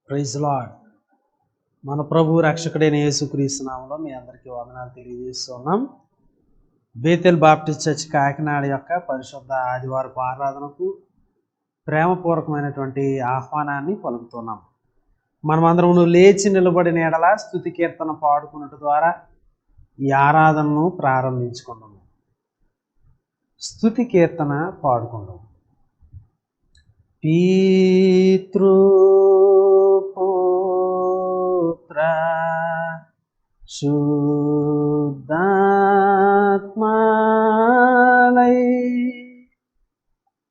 Praise lord. మన ప్రభు రక్షకుడైన యేసుక్రీస్తు నామములో మీ అందరికీ వందనాలు తెలియజేస్తున్నాం. బేతెల్ బాప్టిస్ట్ చర్చ్ కాకినాడ యొక్క పరిశుద్ధ ఆదివారపు ఆరాధనకు ప్రేమపూర్వకమైనటువంటి ఆహ్వానాన్ని పలుకుతున్నాం. మనమందరం లేచి నిలబడిన ఎడల స్తుతి కీర్తన పాడుకున్నట్టు ద్వారా ఈ ఆరాధనను ప్రారంభించుకున్నాము. స్తుతి కీర్తన పాడుకున్నాం. పితృపుత్ర శుద్ధాత్మాలై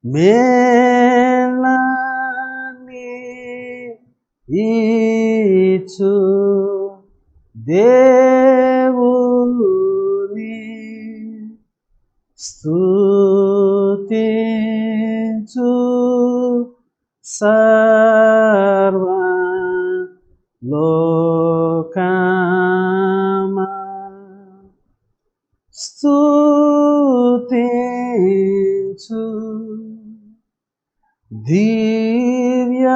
మేళని ఈచు దేవుని స్తుతించు సర్వ లోకమా స్తుతించు దివ్య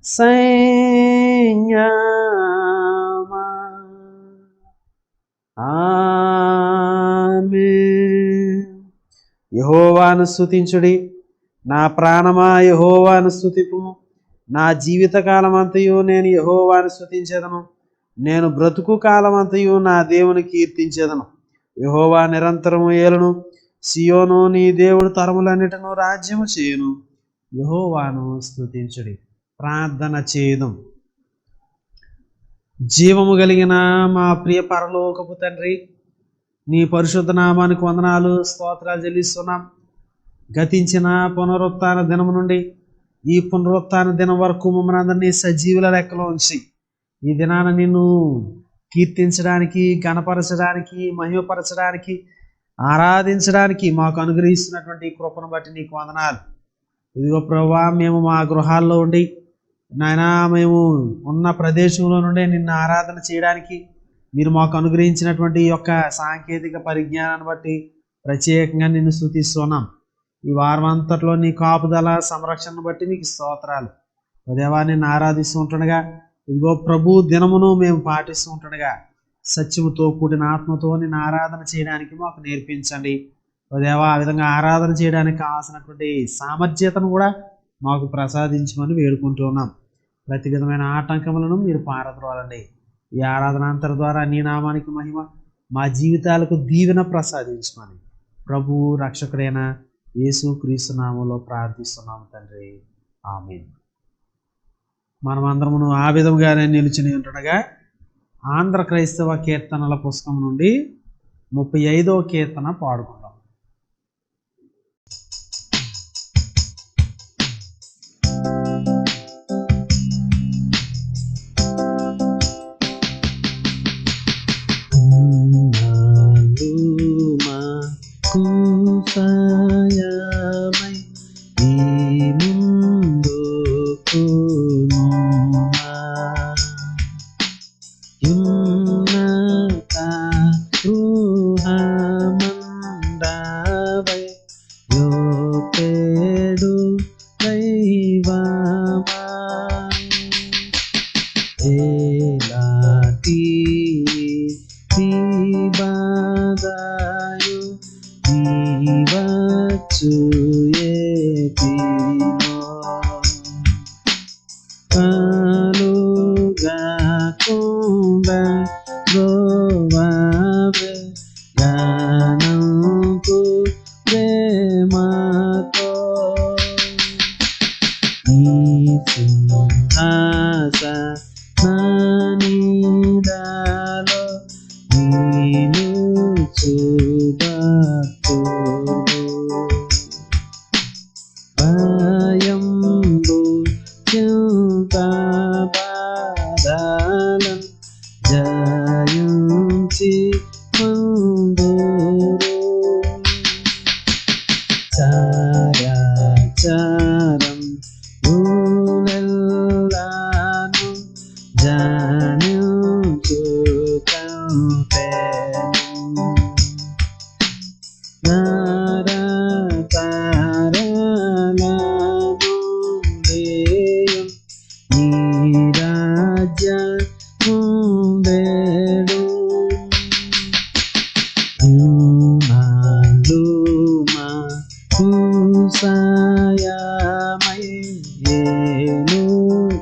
సైన్యమా. ఆమేన్. యెహోవాను స్తుతించుడి, నా ప్రాణమా యెహోవాను స్తుతింపుము. నా జీవితకాలమంతయు నేను యెహోవాను స్తుతించెదను. నేను బ్రతుకు కాలమంతయు నా దేవుని కీర్తించెదను. యెహోవా నిరంతరము ఏలును. సియోను నీ దేవుడు తరములన్నిటిను రాజ్యము చేయును. యెహోవాను స్తుతించుడి. ప్రార్థన చేయుదాం. జీవము కలిగిన మా ప్రియ పరలోకపు తండ్రి, నీ పరిశుద్ధ నామానికి వందనాలు స్తోత్రాలు చెల్లిస్తున్నాం. గతించిన పునరుత్థాన దినము నుండి ఈ పునరుత్థాన దినం వరకు మమ్మల్ని అందరినీ సజీవుల లెక్కలో ఉంచి ఈ దినాన నిన్ను కీర్తించడానికి, గణపరచడానికి, మహిమపరచడానికి, ఆరాధించడానికి మాకు అనుగ్రహిస్తున్నటువంటి కృపను బట్టి నీకు వందనాలు. ఇదిగో ప్రభువా, మేము మా గృహాల్లో ఉండి నాయనా మేము ఉన్న ప్రదేశంలో నుండి నిన్ను ఆరాధన చేయడానికి మీరు మాకు అనుగ్రహించినటువంటి ఈ యొక్క సాంకేతిక పరిజ్ఞానాన్ని బట్టి ప్రత్యేకంగా నిన్ను స్తుతిస్తున్నాం. ఈ వారం అంతట్లో నీ కాపుదల సంరక్షణను బట్టి నీకు స్తోత్రాలు. దేవా, నిన్ను ఆరాధిస్తూ ఉంటుండగా ఇదిగో ప్రభు దినమును మేము పాటిస్తూ ఉంటుండగా సత్యముతో కూడిన ఆత్మతో నిన్ను ఆరాధన చేయడానికి మాకు నేర్పించండి. దేవా, ఆ విధంగా ఆరాధన చేయడానికి కావాల్సినటువంటి సామర్థ్యతను కూడా మాకు ప్రసాదించమని వేడుకుంటున్నాం. ప్రతి విధమైన ఆటంకములను మీరు పారద్రోలండి. ఈ ఆరాధనాంతర ద్వారా నీ నామానికి మహిమ, మా జీవితాలకు దీవెన ప్రసాదించమని ప్రభు రక్షకుడైన యేసుక్రీస్తు నామములో ప్రార్థిస్తున్నాము తండ్రి. ఆమేన్. మనమందరమును ఆ విధంగానే నిలిచి ఉంటుండగా ఆంధ్ర క్రైస్తవ కీర్తనల పుస్తకం నుండి 35వ కీర్తన పాడుకుందాం. కుసాయమై ఈ ముందుకును యున్నత గృహమందవై యోపేడు దైవమా ఏలాటి బాదాయు వచ్చు ఏపిలో కలుగా కుండ గోవావే గానంకు ప్రేమతో ఈ సింహాసననిదాలో భయంబు చింతబాధలను జయించి ముందురు చారం ఊలెల్లాను జనించు కంటెను నరతారలను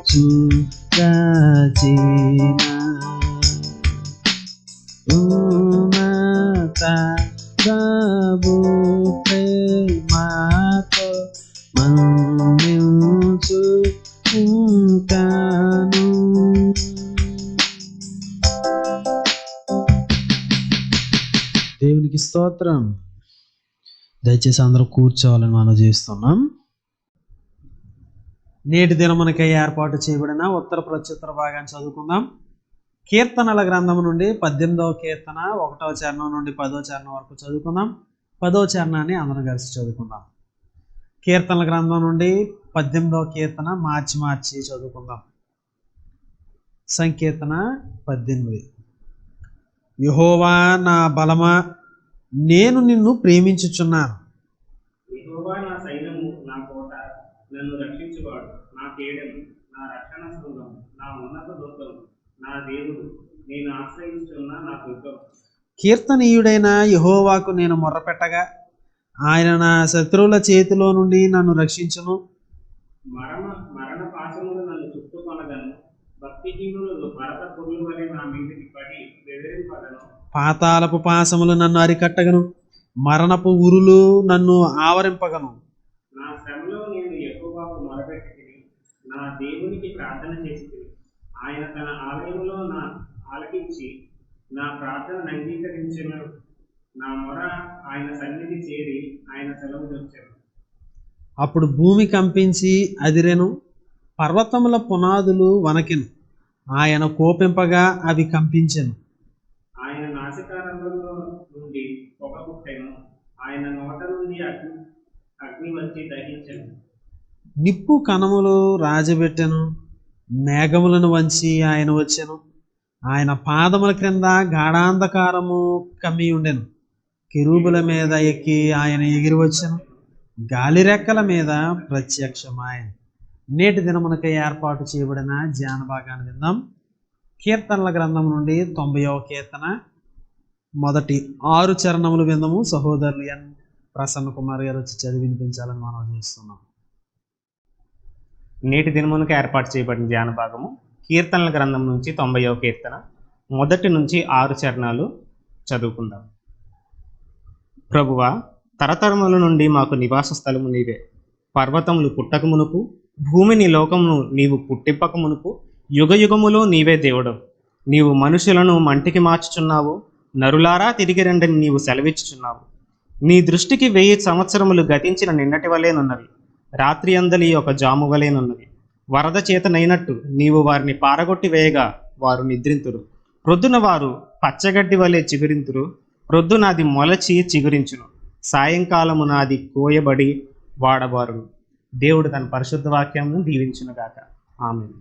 చూచిన ఉన్నత ప్రభు ప్రేమతో మన్నించు ఉంటాను. దేవునికి స్తోత్రం. దయచేసి అందరూ కూర్చోవాలని మనం చేస్తున్నాం. నేటి దినమునకై ఏర్పాటు చేయబడిన ఉత్తర ప్రత్యుత్తర భాగాన్ని చదువుకుందాం. కీర్తనల గ్రంథం నుండి 18వ కీర్తన 1వ చరణం నుండి 10వ చరణం వరకు చదువుకుందాం. 10వ చరణాన్ని అందరం కలిసి చదువుకుందాం. కీర్తనల గ్రంథం నుండి 18వ కీర్తన మార్చి చదువుకుందాం. సంకీర్తన 18. యెహోవా నా బలమా, నేను నిన్ను ప్రేమించుచున్నాను. యెహోవా నా సైన్యము, నా కోట, నన్ను రక్షించువాడు, నా కేడము, నా రక్షణ శృంగం, నా ఉన్నత దుర్గం, నా దేవుడు, నేను ఆశ్రయించుచున్న నా దుర్గం. కీర్తనీయుడైన యెహోవాకు నేను మొర్రపెట్టగా ఆయన నా శత్రువుల చేతిలో నుండి నన్ను రక్షించును. మరణ పాశములు నన్ను చుట్టుకొనగను, భక్తిహీనులు భరత పురుల వలె నా మీదికి పడి బెదిరింపగను. పాతాళపు పాశములు నన్ను అరికట్టగను, మరణపు ఉరులు నన్ను ఆవరింపగను. నా శ్రమలో నేను యెహోవాకు మొరపెట్టి నా దేవునికి ప్రార్థన చేసి ఆయన తన ఆలయంలో నా ఆలకించి నా ప్రార్థన అంగీకరించెను. నా మొర ఆయన సన్నిధి చేరి ఆయన సెలవు వచ్చాను. అప్పుడు భూమి కంపించి అదిరెను, పర్వతముల పునాదులు వణకెను. ఆయన కోపింపగా అవి కంపించెను. ఆయన నాసికారంలో నుండి పొగ పుట్టెను, ఆయన నోట నుండి అగ్ని వచ్చి దహించెను. నిప్పు కణములు రాజబెట్టెను, మేఘములను వంచి ఆయన వచ్చెను. ఆయన పాదముల క్రింద గాఢాంధకారము కమ్మి ఉండెను. కెరూబుల మీద ఎక్కి ఆయన ఎగిరి వచ్చెను, గాలి రెక్కల మీద ప్రత్యక్షమాయను. నేటి దినమునకై ఏర్పాటు చేయబడిన ధ్యాన భాగాన్ని విందాం. కీర్తనల గ్రంథం నుండి 90వ కీర్తన మొదటి 6 చరణములు విందము. సహోదరులు ఎన్ ప్రసన్న కుమార్ గారు వచ్చి చదివి వినిపించాలని మనం చేస్తున్నాం. నేటి దినమునకు ఏర్పాటు చేయబడిన ధ్యాన భాగము కీర్తనల గ్రంథం నుంచి 90వ కీర్తన మొదటి నుంచి 6 చరణాలు చదువుకుందాం. ప్రభువా, తరతరముల నుండి మాకు నివాస స్థలము నీవే. పర్వతములు పుట్టక మునుపు, భూమిని లోకమును నీవు పుట్టింపక మునుపు, యుగ యుగములో నీవే దేవుడు. నీవు మనుషులను మంటికి మార్చుచున్నావు, నరులారా తిరిగి రండని నీవు సెలవిచ్చుచున్నావు. నీ దృష్టికి 1000 సంవత్సరములు గతించిన నిన్నటి వలెనున్నవి, రాత్రి అందలి ఒక జాము వలెనున్నవి. వరద చేతనైనట్టు నీవు వారిని పారగొట్టి వేయగా వారు నిద్రింతురు. ప్రొద్దున వారు పచ్చగడ్డి వలె చిగురింతురు. ప్రొద్దున అది మొలచి చిగురించును, సాయంకాలము నాది కోయబడి వాడబారును. దేవుడు తన పరిశుద్ధ వాక్యమును దీవించునుగాక. ఆమేన్.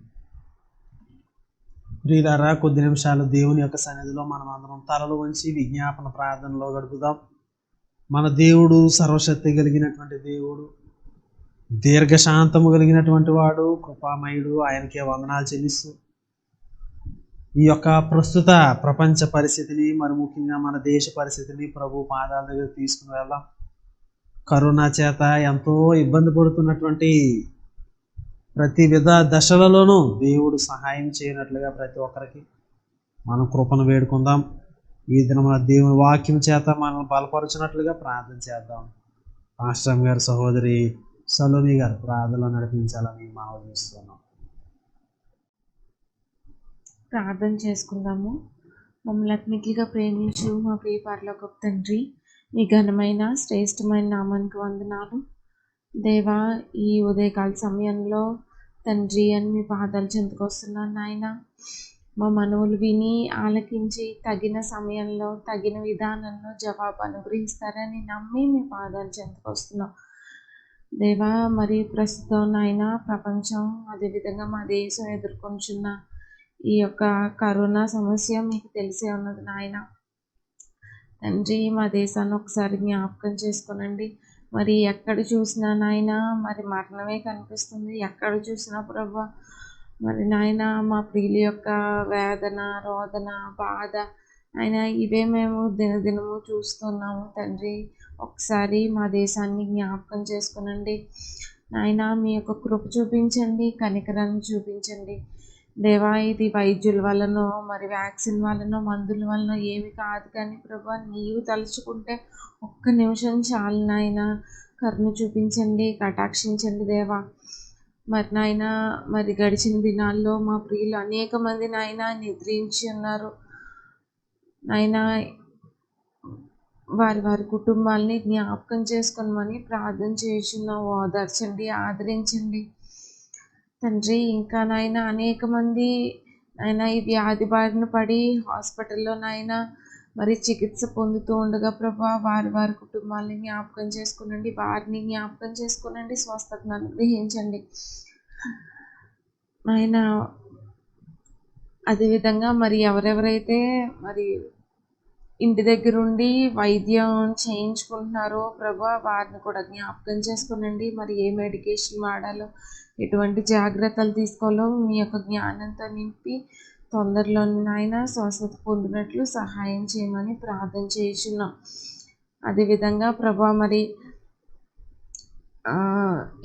ప్రియులారా, కొద్ది నిమిషాలు దేవుని యొక్క సన్నిధిలో మనం అందరం తలలు వంచి విజ్ఞాపన ప్రార్థనలో గడుపుదాం. మన దేవుడు సర్వశక్తి కలిగినటువంటి దేవుడు, దీర్ఘశాంతము కలిగినటువంటి వాడు, కృపామయుడు. ఆయనకే వందనాలు చెల్లిస్తూ ఈ యొక్క ప్రస్తుత ప్రపంచ పరిస్థితిని, మరి ముఖ్యంగా మన దేశ పరిస్థితిని ప్రభు పాదాల దగ్గర తీసుకుని వెళ్దాం. కరోనా చేత ఎంతో ఇబ్బంది పడుతున్నటువంటి ప్రతి విధ దశలలోనూ దేవుడు సహాయం చేయనట్లుగా ప్రతి ఒక్కరికి మనం కృపను వేడుకుందాం. ఈ దినం దేవుని వాక్యం చేత మనల్ని బలపరచినట్లుగా ప్రార్థన చేద్దాం. పాస్టర్ గారు, సహోదరి సలోని గారు ప్రార్థనలో నడిపించాలని మనం చేస్తున్నాం. ప్రార్థన చేసుకుందాము. మమ్మల్ని అగ్నిగా ప్రేమించు మా ప్రియ పరలోకపు తండ్రి, మీ ఘనమైన శ్రేష్టమైన నామానికి వందనాలు. దేవా, ఈ ఉదయకాల సమయంలో తండ్రి అని మీ పాదాలు చెందుకొస్తున్నాను నాయన. మా మనవులు విని ఆలకించి తగిన సమయంలో తగిన విధానంలో జవాబు అనుగ్రహిస్తారని నమ్మి మీ పాదాలు చెందుకొస్తున్నాం దేవా. మరి ప్రస్తుతం నాయన ప్రపంచం, అదేవిధంగా మా దేశం ఎదుర్కొంటున్న ఈ యొక్క కరోనా సమస్య మీకు తెలిసే ఉన్నది నాయన. తండ్రి, మా దేశాన్ని ఒకసారి జ్ఞాపకం చేసుకోనండి. మరి ఎక్కడ చూసినా నాయన మరి మరణమే కనిపిస్తుంది. ఎక్కడ చూసినా ప్రభువా మరి నాయన మా ప్రియుల యొక్క వేదన, రోదన, బాధ ఆయన ఇవే మేము దినదినము చూస్తున్నాము తండ్రి. ఒకసారి మా దేశాన్ని జ్ఞాపకం చేసుకునండి. నాయన మీ యొక్క కృప చూపించండి, కనికరాన్ని చూపించండి. దేవా, ఇది వైద్యుల వలనో మరి వ్యాక్సిన్ వలనో మందుల వలనో ఏమి కాదు, కానీ ప్రభా నీవు తలుచుకుంటే ఒక్క నిమిషం చాలు నాయన. కరుణ చూపించండి, కటాక్షించండి దేవా. మరి నాయన, మరి గడిచిన దినాల్లో మా ప్రియులు అనేక మంది నాయన నిద్రించి ఉన్నారు నాయన. వారి వారి కుటుంబాలని జ్ఞాపకం చేసుకోమని ప్రార్థన చేస్తున్నాం. ఓదార్చండి, ఆదరించండి తండ్రి. ఇంకా నాయన అనేక మంది నాయన ఈ వ్యాధి బారిన పడి హాస్పిటల్లో నాయన మరి చికిత్స పొందుతూ ఉండగా ప్రభా వారి వారి కుటుంబాలని జ్ఞాపకం చేసుకునండి, వారిని జ్ఞాపకం చేసుకునండి, స్వస్థతను అనుగ్రహించండి నాయన. అదేవిధంగా మరి ఎవరెవరైతే మరి ఇంటి దగ్గరుండి వైద్యం చేయించుకుంటున్నారో ప్రభా వారిని కూడా జ్ఞాపకం చేసుకునండి. మరి ఏ మెడికేషన్ వాడాలో, ఎటువంటి జాగ్రత్తలు తీసుకోవాలో మీ యొక్క జ్ఞానంతో నింపి తొందరలో నాయన స్వస్థత పొందినట్లు సహాయం చేయమని ప్రార్థన చేస్తున్నాం. అదేవిధంగా ప్రభా మరి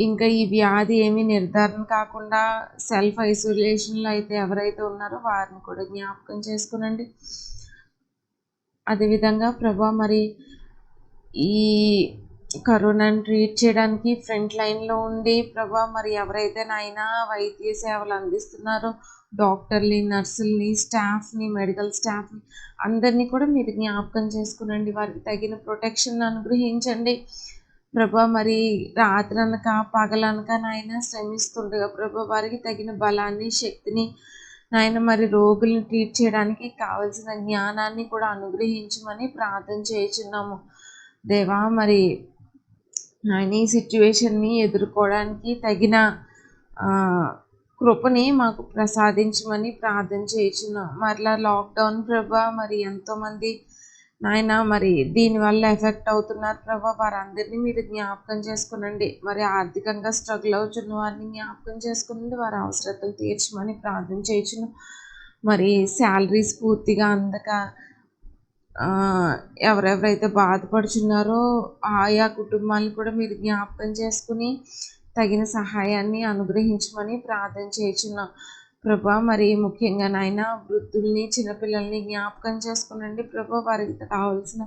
ఇంకా ఈ వ్యాధి ఏమీ నిర్ధారణ కాకుండా సెల్ఫ్ ఐసోలేషన్లో అయితే ఎవరైతే ఉన్నారో వారిని కూడా జ్ఞాపకం చేసుకునండి. అదేవిధంగా ప్రభా మరి ఈ కరోనాని ట్రీట్ చేయడానికి ఫ్రంట్ లైన్లో ఉండి ప్రభా మరి ఎవరైతే నాయన వైద్య సేవలు అందిస్తున్నారో డాక్టర్ని, నర్సుల్ని, స్టాఫ్ని, మెడికల్ స్టాఫ్ని అందరినీ కూడా మీరు జ్ఞాపకం చేసుకునండి. వారికి తగిన ప్రొటెక్షన్ అనుగ్రహించండి ప్రభా. మరి రాత్రనక పగలనక నాయన శ్రమిస్తుండగా ప్రభా వారికి తగిన బలాన్ని, శక్తిని నాయన మరి రోగుల్ని ట్రీట్ చేయడానికి కావలసిన జ్ఞానాన్ని కూడా అనుగ్రహించమని ప్రార్థన చేయుచున్నాము దేవా. మరి నాయన ఈ సిచ్యువేషన్ని ఎదుర్కోవడానికి తగిన కృపని మాకు ప్రసాదించమని ప్రార్థన చేయుచున్నాం. మరలా లాక్డౌన్ ప్రభా మరి ఎంతోమంది నాయన మరి దీనివల్ల ఎఫెక్ట్ అవుతున్నారు ప్రభా. వారందరినీ మీరు జ్ఞాపకం చేసుకునండి. మరి ఆర్థికంగా స్ట్రగుల్ అవుతున్న వారిని జ్ఞాపకం చేసుకునండి, వారి అవసరతలు తీర్చమని ప్రార్థన చేయుచును. మరి శాలరీస్ పూర్తిగా అందక ఎవరెవరైతే బాధపడుచున్నారో ఆయా కుటుంబాలను కూడా మీరు జ్ఞాపకం చేసుకుని తగిన సహాయాన్ని అనుగ్రహించమని ప్రార్థన చేయుచున్నాం ప్రభా. మరి ముఖ్యంగా నాయన వృద్ధుల్ని, చిన్నపిల్లల్ని జ్ఞాపకం చేసుకునండి ప్రభా. వారికి కావాల్సిన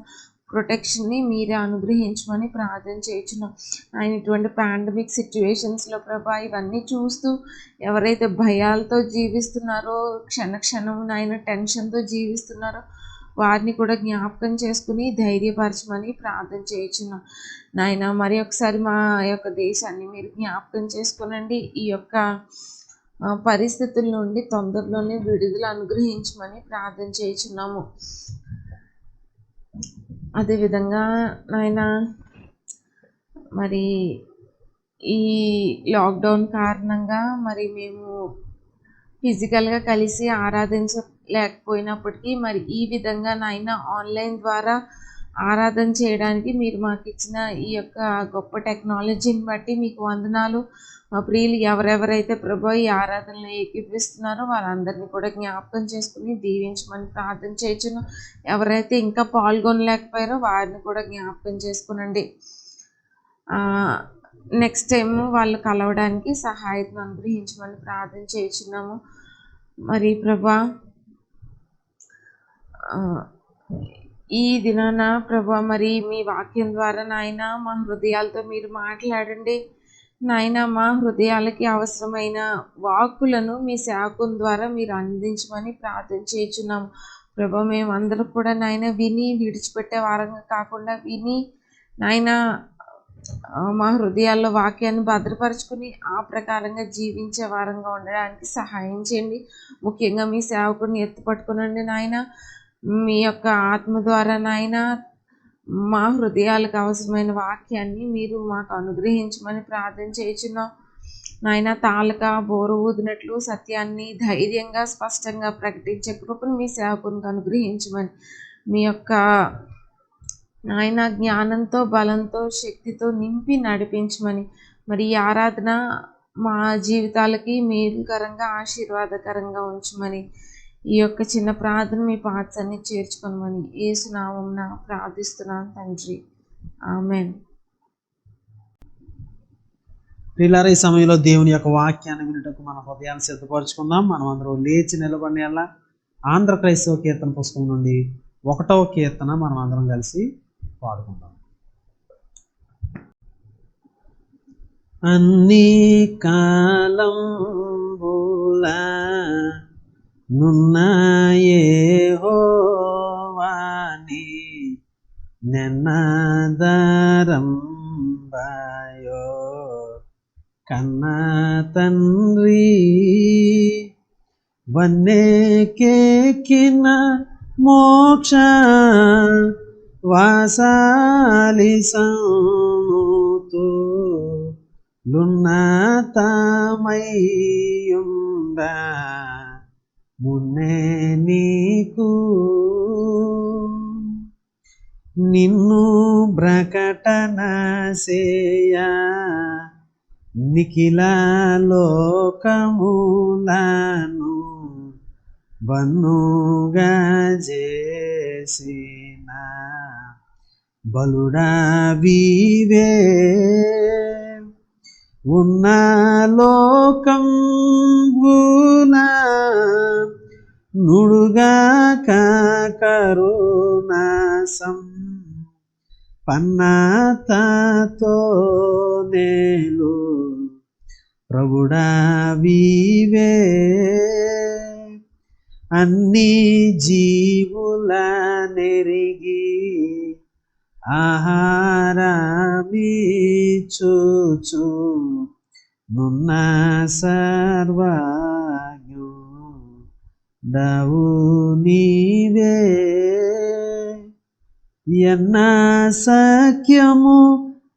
ప్రొటెక్షన్ని మీరే అనుగ్రహించమని ప్రార్థన చేయుచున్నాం. ఆయన ఇటువంటి పాండమిక్ సిచ్యువేషన్స్లో ప్రభా ఇవన్నీ చూస్తూ ఎవరైతే భయాలతో జీవిస్తున్నారో, క్షణక్షణం నాయన టెన్షన్తో జీవిస్తున్నారో వారిని కూడా జ్ఞాపకం చేసుకుని ధైర్యపరచమని ప్రార్థన చేయుచున్నాం నాయన. మరి ఒకసారి మా యొక్క దేశాన్ని మీరు జ్ఞాపకం చేసుకునండి. ఈ యొక్క పరిస్థితుల నుండి తొందరలోనే విడుదల అనుగ్రహించమని ప్రార్థన చేయుచున్నాము. అదేవిధంగా నాయన మరి ఈ లాక్డౌన్ కారణంగా మరి మేము ఫిజికల్గా కలిసి ఆరాధించలేకపోయినప్పటికీ మరి ఈ విధంగా నాయన ఆన్లైన్ ద్వారా ఆరాధన చేయడానికి మీరు మాకు ఇచ్చిన ఈ యొక్క గొప్ప టెక్నాలజీని బట్టి మీకు వందనాలు. మా ప్రియులు ఎవరెవరైతే ప్రభు ఈ ఆరాధనలో ఏకీపిస్తున్నారో వారందరినీ కూడా జ్ఞాపకం చేసుకుని దీవించమని ప్రార్థన చేయుచును. ఎవరైతే ఇంకా పాల్గొనలేకపోయారో వారిని కూడా జ్ఞాపకం చేసుకునండి. నెక్స్ట్ టైం వాళ్ళు కలవడానికి సహాయం అనుగ్రహించమని ప్రార్థన చేయుచున్నాము. మరి ప్రభా ఈ దినాన ప్రభా మరి మీ వాక్యం ద్వారా నాయన మా హృదయాలతో మీరు మాట్లాడండి నాయన. మా హృదయాలకి అవసరమైన వాక్కులను మీ సేవకుల ద్వారా మీరు అందించమని ప్రార్థన చేయుచున్నాము ప్రభా. మేమందరం కూడా నాయన విని విడిచిపెట్టే వారంగా కాకుండా విని నాయన మా హృదయాల్లో వాక్యాన్ని భద్రపరుచుకుని ఆ ప్రకారంగా జీవించే వారంగా ఉండడానికి సహాయం చేయండి. ముఖ్యంగా మీ సేవకుడిని ఎత్తుపట్టుకునండి నాయన. మీ యొక్క ఆత్మ ద్వారా నాయన మా హృదయాలకు అవసరమైన వాక్యాన్ని మీరు మాకు అనుగ్రహించమని ప్రార్థన చేయుచున్నాం నాయన. తాళక బోరు ఊదినట్లు సత్యాన్ని ధైర్యంగా స్పష్టంగా ప్రకటించే కృపను మీ సేవకునికి అనుగ్రహించమని మీ యొక్క నాయన జ్ఞానంతో, బలంతో, శక్తితో నింపి నడిపించమని మరి ఈ ఆరాధన మా జీవితాలకి మేలుకరంగా, ఆశీర్వాదకరంగా ఉంచమని ఈ యొక్క చిన్న ప్రార్థన మీ పాఠాన్ని చేర్చుకోమని యేసు నామమున ప్రార్థిస్తున్నాను తండ్రి. ఆమెన్. ప్రియులారా, ఈ సమయంలో దేవుని యొక్క వాక్యాన్ని వినుటకు మన హృదయాన్ని సిద్ధపరచుకుందాం. మనం అందరం లేచి నిలబడి అలా ఆంధ్ర క్రైస్తవ కీర్తన పుస్తకం నుండి 1వ కీర్తన మనం అందరం కలిసి పాడుకుందాం. అన్ని కాలంబులా నున్న యెహోవాని నెన్నదరంబయో కన్న తండ్రి వన్నెకెక్కిన మోక్ష వాసాలి సముతు లున్నతమయ్యుండ మున్నే నీకు నిన్ను ప్రకటన సేయ నిఖిల లోకములను బన్నుగా చేసిన బలుడావివే ఉన్న లోకంబున నుడుగాక కరుణాసం పన్నతతో నేలు ప్రభుడావివే అన్ని జీవుల నెరిగి ఆహారమిచ్చుచు నున్న సర్వజ్ఞుడవు నీవే ఎన్న సఖ్యము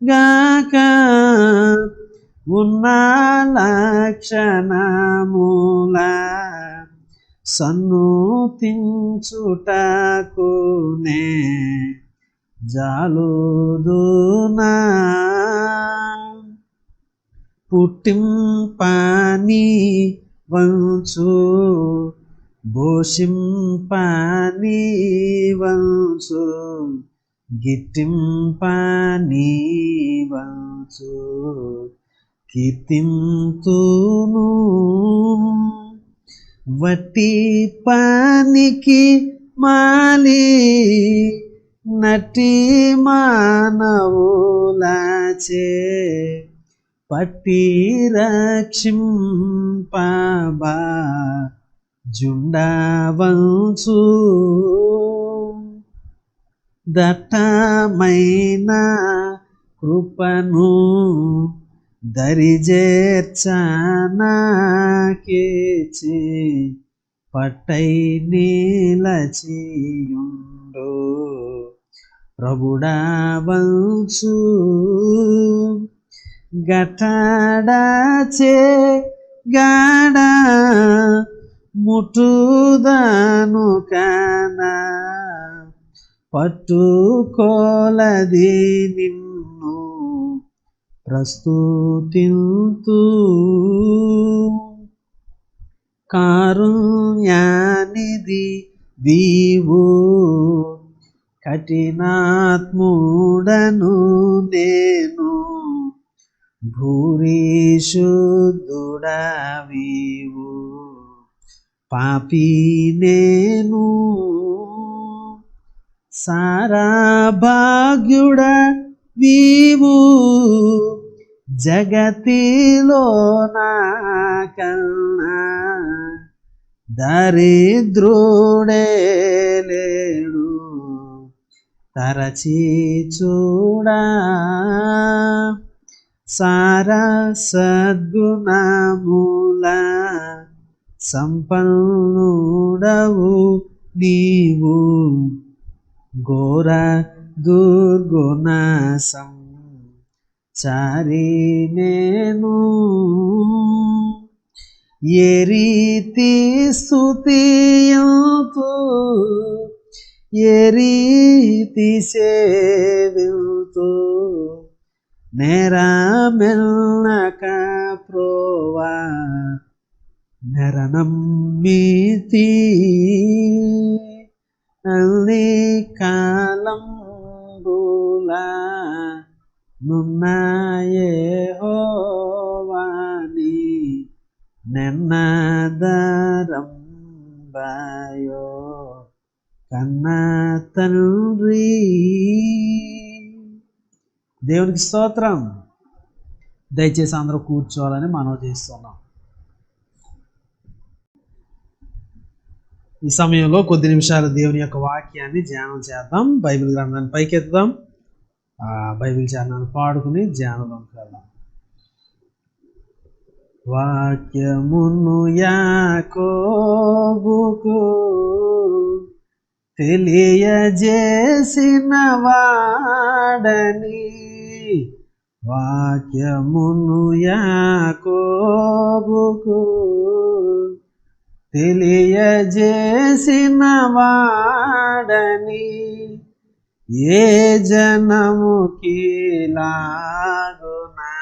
గాక ఉన్న లక్షణముల సన్నుతించుటకునే జాలుదునా పుట్టింపని వంచు భోషింపని వంచు గిట్టింపని వంచు కీర్తింతును వట్టి పనికి మాలి నటి మానవులాచే పట్టి రక్షింపబా జుండవంచు దట్టమైన కృపను దరిజేర్చనాకేచి పట్టై నీలచియుండు ప్రభుడావంచు గటడాచే గాడ ముట్టుదను కానా పట్టుకోలది నిన్ను ప్రస్తుతింతు కారుణ్యానిధి దీవు కఠినాత్ముడను నేను భూరిశుద్ధుడవివు పాపి నేను సారాభాగ్యుడ వీవు జగతిలో నాకన్నా దరిద్రుడే లేడు తరచి చూడా సారా సద్గుణముల సంపన్నుడవు నీవు ఘోర దుర్గుణ సంచారి నేను ఏ రీతి స్తుతియుతు ఏ రీతి సేవితు నెరమెల్లక ప్రోవా నెరనమ్మితి అల్లి కాలంబులా నున్న యెహోవాని ఆరంభయో కన్న తండ్రి. దేవునికి స్తోత్రం. దయచేసి అందరూ కూర్చోవాలని మనవి చేస్తున్నాం. ఈ సమయంలో కొద్ది నిమిషాలు దేవుని యొక్క వాక్యాన్ని ధ్యానం చేద్దాం. బైబిల్ గ్రంథాన్ని పైకెత్తుదాం. బైబిల్ ధ్యానాన్ని పాడుకుని ధ్యానంలోకి వెళ్దాం. వాక్యమును యాకోబుకు తెలియజేసిన వాడని, వాక్యమును యాకోబుకు తెలియజేసిన వాడని, ఏ జనముకి లాగునా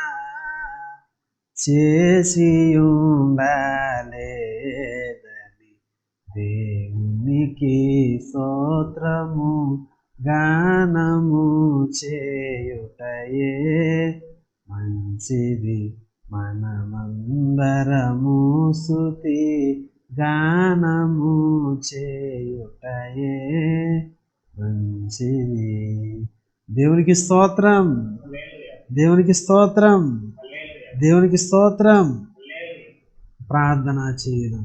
చేసి ఉండలేదని, దేవునికి స్తోత్రము గానము చేయుటయే మంచిది. మనమందరము స్తుతి గానము చేయుటయే మంచిది. దేవునికి స్తోత్రం, దేవునికి స్తోత్రం, దేవునికి స్తోత్రం. ప్రార్థన చేయడం.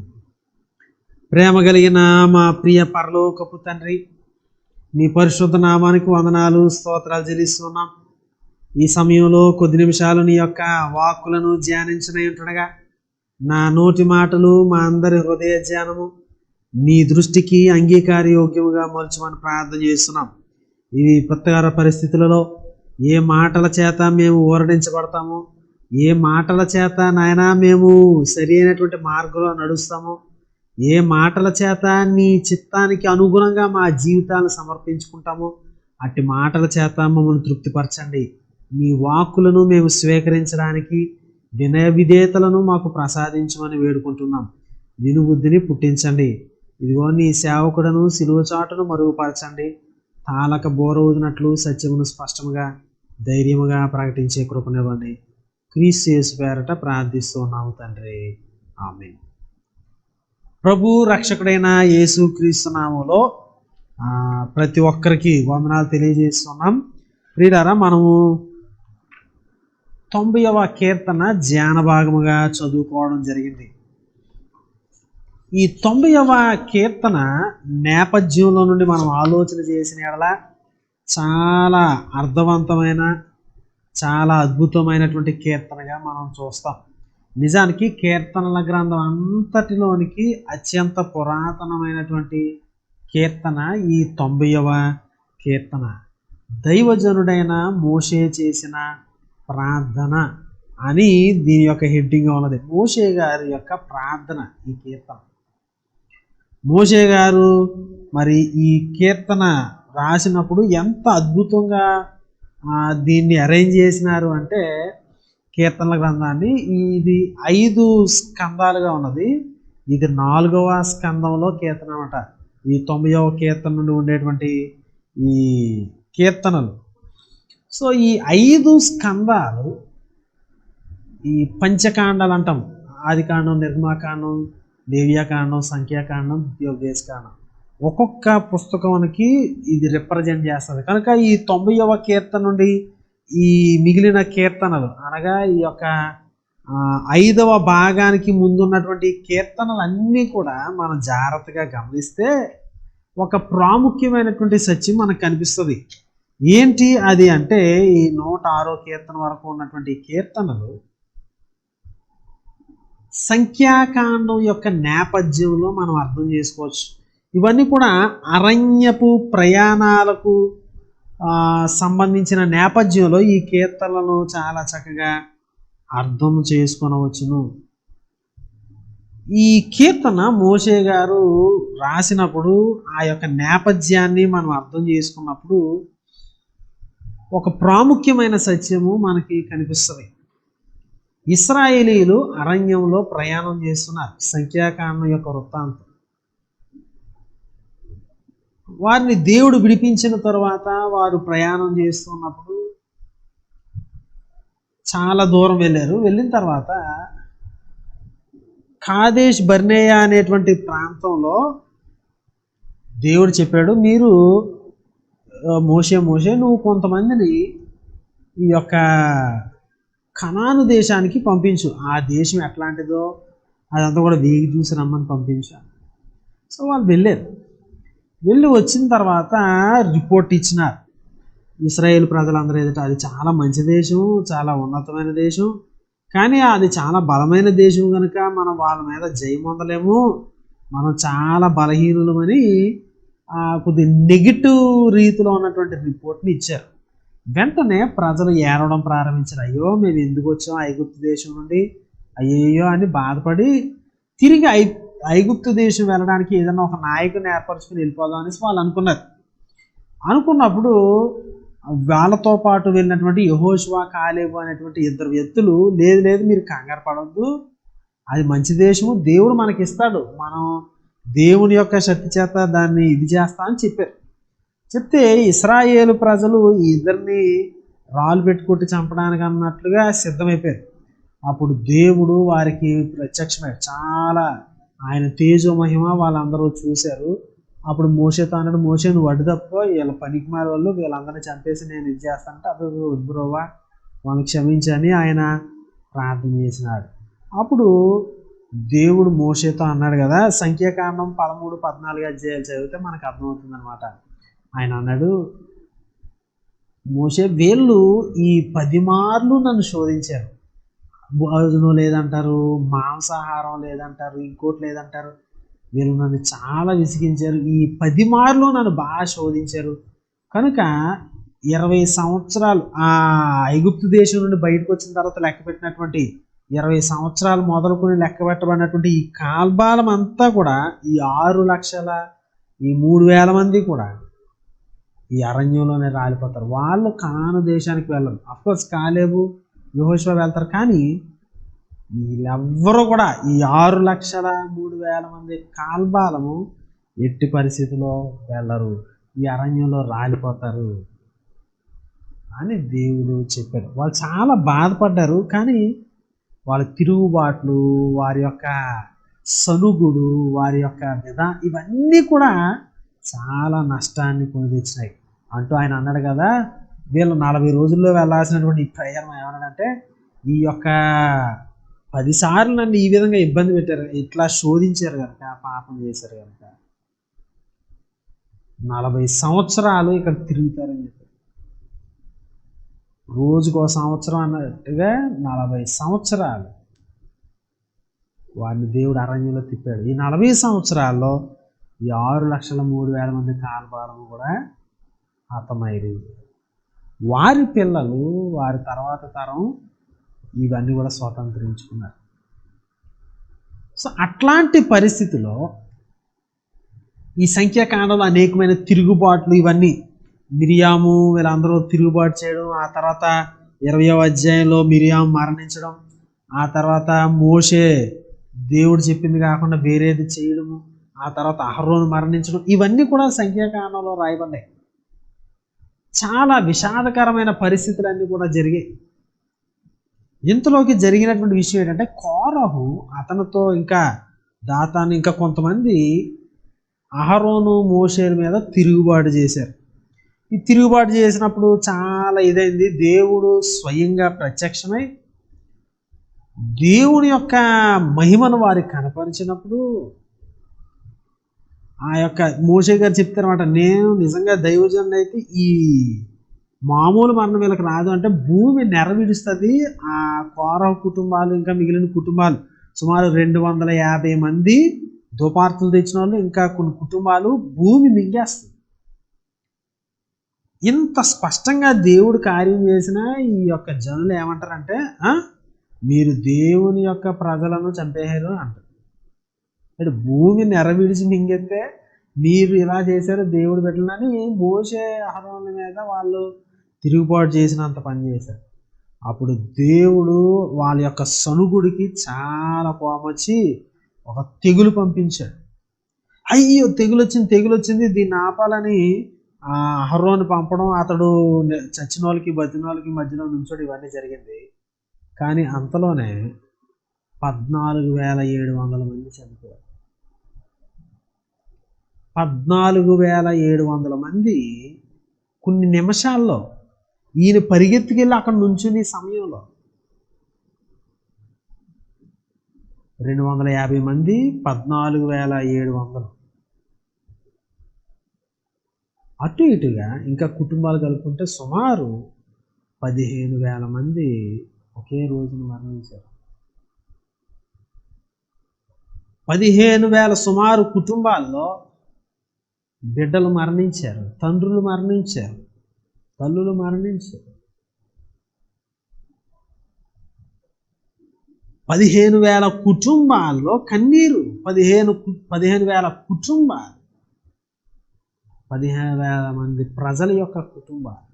ప్రేమ కలిగిన మా ప్రియ పరలోకపు తండ్రి, నీ పరిశుద్ధ నామానికి వందనాలు, స్తోత్రాలు చెల్లిస్తున్నాం. ఈ సమయంలో కొద్ది నిమిషాలు నీ యొక్క వాక్కులను ధ్యానించనయుంటుండగా నా నోటి మాటలు, మా అందరి హృదయ ధ్యానము నీ దృష్టికి అంగీకారయోగ్యముగా మలుచమని ప్రార్థన చేస్తున్నాం. ఇవి విపత్కర పరిస్థితులలో ఏ మాటల చేత మేము ఊరడించబడతామో, ఏ మాటల చేత నాయనా మేము సరి అయినటువంటి మార్గంలో నడుస్తామో, ఏ మాటల చేత నీ చిత్తానికి అనుగుణంగా మా జీవితాలను సమర్పించుకుంటామో, అట్టి మాటల చేత మమ్మల్ని తృప్తిపరచండి. నీ వాక్కులను మేము స్వీకరించడానికి వినయ విధేయతలను మాకు ప్రసాదించమని వేడుకుంటున్నాం. వినుబుద్ధిని పుట్టించండి. ఇదిగో నీ సేవకుడను సిలువ చాటును మరుగుపరచండి. తాళక బోర ఊదినట్లు సత్యమును స్పష్టముగా ధైర్యముగా ప్రకటించే కృపనివ్వండి. క్రీస్తు యేసు పేరట ప్రార్థిస్తున్నాము తండ్రి, ఆమేన్. ప్రభు రక్షకుడైన యేసు క్రీస్తు నామములో ప్రతి ఒక్కరికి వందనాలు తెలియజేస్తున్నాం. ప్రియులారా, మనము 90వ కీర్తన ధ్యాన భాగముగా చదువుకోవడం జరిగింది. ఈ 90వ కీర్తన నేపథ్యంలో నుండి మనం ఆలోచన చేసిన యెడల చాలా అర్థవంతమైన, చాలా అద్భుతమైనటువంటి కీర్తనగా మనం చూస్తాం. నిజానికి కీర్తనల గ్రంథం అంతటిలోనికి అత్యంత పురాతనమైనటువంటి కీర్తన ఈ 90వ కీర్తన. దైవజనుడైన మోషే చేసిన ప్రార్థన అని దీని యొక్క హెడ్డింగ్ ఉన్నది. మోషే గారి యొక్క ప్రార్థన ఈ కీర్తన. మోషే గారు మరి ఈ కీర్తన రాసినప్పుడు ఎంత అద్భుతంగా దీన్ని అరేంజ్ చేసినారు అంటే, కీర్తనల గ్రంథాన్ని ఇది 5 స్కందాలుగా ఉన్నది. ఇది 4వ స్కందంలో కీర్తన అన్నమాట. ఈ 90వ కీర్తన నుండి ఉండేటువంటి ఈ కీర్తనలు. సో ఈ 5 స్కందాలు ఈ పంచకాండాలు అంటాం. ఆదికాండం, నిర్గమాకాండం, లేవియాకాండం, సంఖ్యాకాండం, ద్వితీయోపదేశకాండం. ఒక్కొక్క పుస్తకానికి ఇది రిప్రజెంట్ చేస్తుంది. కనుక ఈ 90వ కీర్తన నుండి ఈ మిగిలిన కీర్తనలు అనగా ఈ యొక్క 5వ భాగానికి ముందున్నటువంటి కీర్తనలు అన్నీ కూడా మనం జాగ్రత్తగా గమనిస్తే ఒక ప్రాముఖ్యమైనటువంటి సత్యం మనకు కనిపిస్తుంది. ఏంటి అది అంటే, ఈ 106వ కీర్తన వరకు ఉన్నటువంటి కీర్తనలు సంఖ్యాకాండం యొక్క నేపథ్యంలో మనం అర్థం చేసుకోవచ్చు. ఇవన్నీ కూడా అరణ్యపు ప్రయాణాలకు సంబంధించిన నేపథ్యంలో ఈ కీర్తనలను చాలా చక్కగా అర్థం చేసుకొనవచ్చును. ఈ కీర్తన మోషే గారు రాసినప్పుడు ఆ యొక్క నేపథ్యాన్ని మనం అర్థం చేసుకున్నప్పుడు ఒక ప్రాముఖ్యమైన సత్యము మనకి కనిపిస్తుంది. ఇశ్రాయేలీయులు అరణ్యంలో ప్రయాణం చేస్తున్నారు. సంఖ్యాకాండం యొక్క వృత్తాంతం. వారిని దేవుడు విడిపించిన తర్వాత వారు ప్రయాణం చేస్తున్నప్పుడు చాలా దూరం వెళ్ళారు. వెళ్ళిన తర్వాత కాదేశ్ బర్నేయ అనేటువంటి ప్రాంతంలో దేవుడు చెప్పాడు, మీరు మోషే నువ్వు కొంతమందిని ఈ యొక్క కనాను దేశానికి పంపించు, ఆ దేశం ఎట్లాంటిదో అదంతా కూడా వేగి చూసి రమ్మని పంపించాను. సో వాళ్ళు వెళ్ళి వచ్చిన తర్వాత రిపోర్ట్ ఇచ్చినారు ఇశ్రాయేల్ ప్రజలందరూ ఎదుట, అది చాలా మంచి దేశం, చాలా ఉన్నతమైన దేశం, కానీ అది చాలా బలమైన దేశం కనుక మనం వాళ్ళ మీద జయం పొందలేము, మనం చాలా బలహీనులమని కొద్ది నెగిటివ్ రీతిలో ఉన్నటువంటి రిపోర్ట్ని ఇచ్చారు. వెంటనే ప్రజలు ఏడవడం ప్రారంభించారు. అయ్యో మేము ఎందుకు వచ్చాం ఐగుప్తు దేశం నుండి, అయ్యో అని బాధపడి తిరిగి ఐగుప్తు దేశం వెళ్ళడానికి ఏదైనా ఒక నాయకుని ఏర్పరచుకుని వెళ్ళిపోదాం అనేసి వాళ్ళు అనుకున్నప్పుడు వాళ్ళతో పాటు వెళ్ళినటువంటి యెహోషువ కాలేబు అనేటువంటి ఇద్దరు వ్యక్తులు, లేదు మీరు కంగారు పడవద్దు, అది మంచి దేశము, దేవుడు మనకి ఇస్తాడు, మనం దేవుని యొక్క శక్తి చేత దాన్ని ఇది చేస్తామని చెప్పారు. చెప్తే ఇశ్రాయేలు ప్రజలు ఈ ఇద్దరిని రాళ్ళు పెట్టుకొట్టి చంపడానికి అన్నట్లుగా సిద్ధమైపోయారు. అప్పుడు దేవుడు వారికి ప్రత్యక్షమయ్యాడు, చాలా ఆయన తేజో మహిమ వాళ్ళందరూ చూశారు. అప్పుడు మోషేతో అన్నాడు, మోషే నువ్వు అడ్డు తప్ప, వీళ్ళ పనికిమాల వాళ్ళు వీళ్ళందరినీ చంపేసి నేను ఇది చేస్తానంటే అప్పుడు వద్దురోవా వాళ్ళని క్షమించని ఆయన ప్రార్థన చేసినాడు. అప్పుడు దేవుడు మోషేతో అన్నాడు కదా, సంఖ్యాకాండం 13-14 అధ్యాయాలు చదివితే మనకు అర్థమవుతుంది అనమాట. ఆయన అన్నాడు, మోషే వీళ్ళు ఈ 10 మార్లు నన్ను శోధించారు, భోజనం లేదంటారు, మాంసాహారం లేదంటారు, ఇంకోటి లేదంటారు, వీళ్ళు నన్ను చాలా విసిగించారు, ఈ 10 మార్లు నన్ను బాగా శోధించారు, కనుక 20 సంవత్సరాలు ఆ ఐగుప్తు దేశం నుండి బయటకు వచ్చిన తర్వాత లెక్క పెట్టినటువంటి 20 సంవత్సరాలు మొదలుకొని లెక్క పెట్టబడినటువంటి ఈ కాల్బాలం అంతా కూడా ఈ 6,03,000 మంది కూడా ఈ అరణ్యంలోనే రాలిపోతారు. వాళ్ళు కనాను దేశానికి వెళ్ళరు. అఫ్కోర్స్ కాలేబు యెహోషువ వెళ్తారు, కానీ వీళ్ళెవ్వరూ కూడా ఈ 6,03,000 మంది కాల్బాలము ఎట్టి పరిస్థితిలో వెళ్ళరు, ఈ అరణ్యంలో రాలిపోతారు అని దేవుడు చెప్పాడు. వాళ్ళు చాలా బాధపడ్డారు, కానీ వాళ్ళ తిరుగుబాట్లు, వారి యొక్క సనుగుడు, వారి యొక్క ఇవన్నీ కూడా చాలా నష్టాన్ని కొని తెచ్చినాయి అంటూ ఆయన అన్నాడు కదా, వీళ్ళు 40 రోజుల్లో వెళ్ళాల్సినటువంటి ఈ ప్రయాణం ఏమన్నాడంటే, ఈ యొక్క 10 సార్లు నన్ను ఈ విధంగా ఇబ్బంది పెట్టారు, ఇట్లా శోధించారు కనుక, పాపం చేశారు కనుక 40 సంవత్సరాలు ఇక్కడ తిరుగుతారని చెప్పారు. రోజుకో సంవత్సరం అన్నట్టుగా 40 సంవత్సరాలు వారిని దేవుడు అరణ్యంలో తిప్పాడు. ఈ 40 సంవత్సరాల్లో ఈ 6,03,000 మంది కాల్బాలము కూడా హతమైరు. వారి పిల్లలు, వారి తర్వాత తరం ఇవన్నీ కూడా స్వతంత్రించుకున్నారు. సో అట్లాంటి పరిస్థితిలో ఈ సంఖ్యాకాండంలో అనేకమైన తిరుగుబాట్లు, ఇవన్నీ మిరియాము వీళ్ళందరూ తిరుగుబాటు చేయడం, ఆ తర్వాత 20వ అధ్యాయంలో మిరియాము మరణించడం, ఆ తర్వాత మోషే దేవుడు చెప్పింది కాకుండా వేరేది చేయడము, ఆ తర్వాత అహరోను మరణించడం, ఇవన్నీ కూడా సంఖ్యాకాండంలో రాయబడ్డాయి. చాలా విషాదకరమైన పరిస్థితులన్నీ కూడా జరిగాయి. ఇంతలోకి జరిగినటువంటి విషయం ఏంటంటే, కోరహు అతనితో ఇంకా దాతాను ఇంకా కొంతమంది అహరోను మోషేల మీద తిరుగుబాటు చేశారు. ఈ తిరుగుబాటు చేసినప్పుడు చాలా ఇదైంది. దేవుడు స్వయంగా ప్రత్యక్షమై దేవుని యొక్క మహిమను వారికి కనపరిచినప్పుడు ఆ యొక్క మోషే గారు చెప్తారన్నమాట, నేను నిజంగా దైవజనుడు అయితే ఈ మామూలు మరణం వీళ్ళకి రాదు, అంటే భూమి నెరవిడుస్తుంది. ఆ కోరహు కుటుంబాలు ఇంకా మిగిలిన కుటుంబాలు సుమారు 250 మంది ధూపార్తులు తెచ్చిన వాళ్ళు, ఇంకా కొన్ని కుటుంబాలు భూమి మింగేస్తుంది. ఇంత స్పష్టంగా దేవుడు కార్యం చేసినా ఈ యొక్క జనులు ఏమంటారంటే, మీరు దేవుని యొక్క ప్రజలను చంపేశారు అంటారు. అంటే భూమి నెరవిడిచి మింగెత్తే మీరు ఇలా చేశారు దేవుడు పెట్టాలని మోషే అహరోనుల మీద వాళ్ళు తిరుగుబాటు చేసినంత పని చేశారు. అప్పుడు దేవుడు వాళ్ళ యొక్క సనుగుడికి చాలా కోపం వచ్చి ఒక తెగులు పంపించాడు. అయ్యో తెగులు వచ్చింది, దీన్ని ఆపాలని అహరోను పంపడం, అతడు చచ్చిన వాళ్ళకి బతిన వాళ్ళకి మధ్యలో నుంచోడు, ఇవన్నీ జరిగింది. కానీ అంతలోనే 14,700 మంది చనిపోయారు. 14,700 మంది కొన్ని నిమిషాల్లో ఈయన పరిగెత్తుకెళ్ళి అక్కడ నుంచుని సమయంలో 250 మంది, 14,700 అటు ఇటుగా ఇంకా కుటుంబాలు కలుపుకుంటే సుమారు 15,000 మంది ఒకే రోజున మరణించారు. 15,000 సుమారు కుటుంబాల్లో బిడ్డలు మరణించారు, తండ్రులు మరణించారు, తల్లులు మరణించారు. 15,000 కుటుంబాల్లో కన్నీరు. 15,000 కుటుంబాలు, 15,000 మంది ప్రజల యొక్క కుటుంబాలు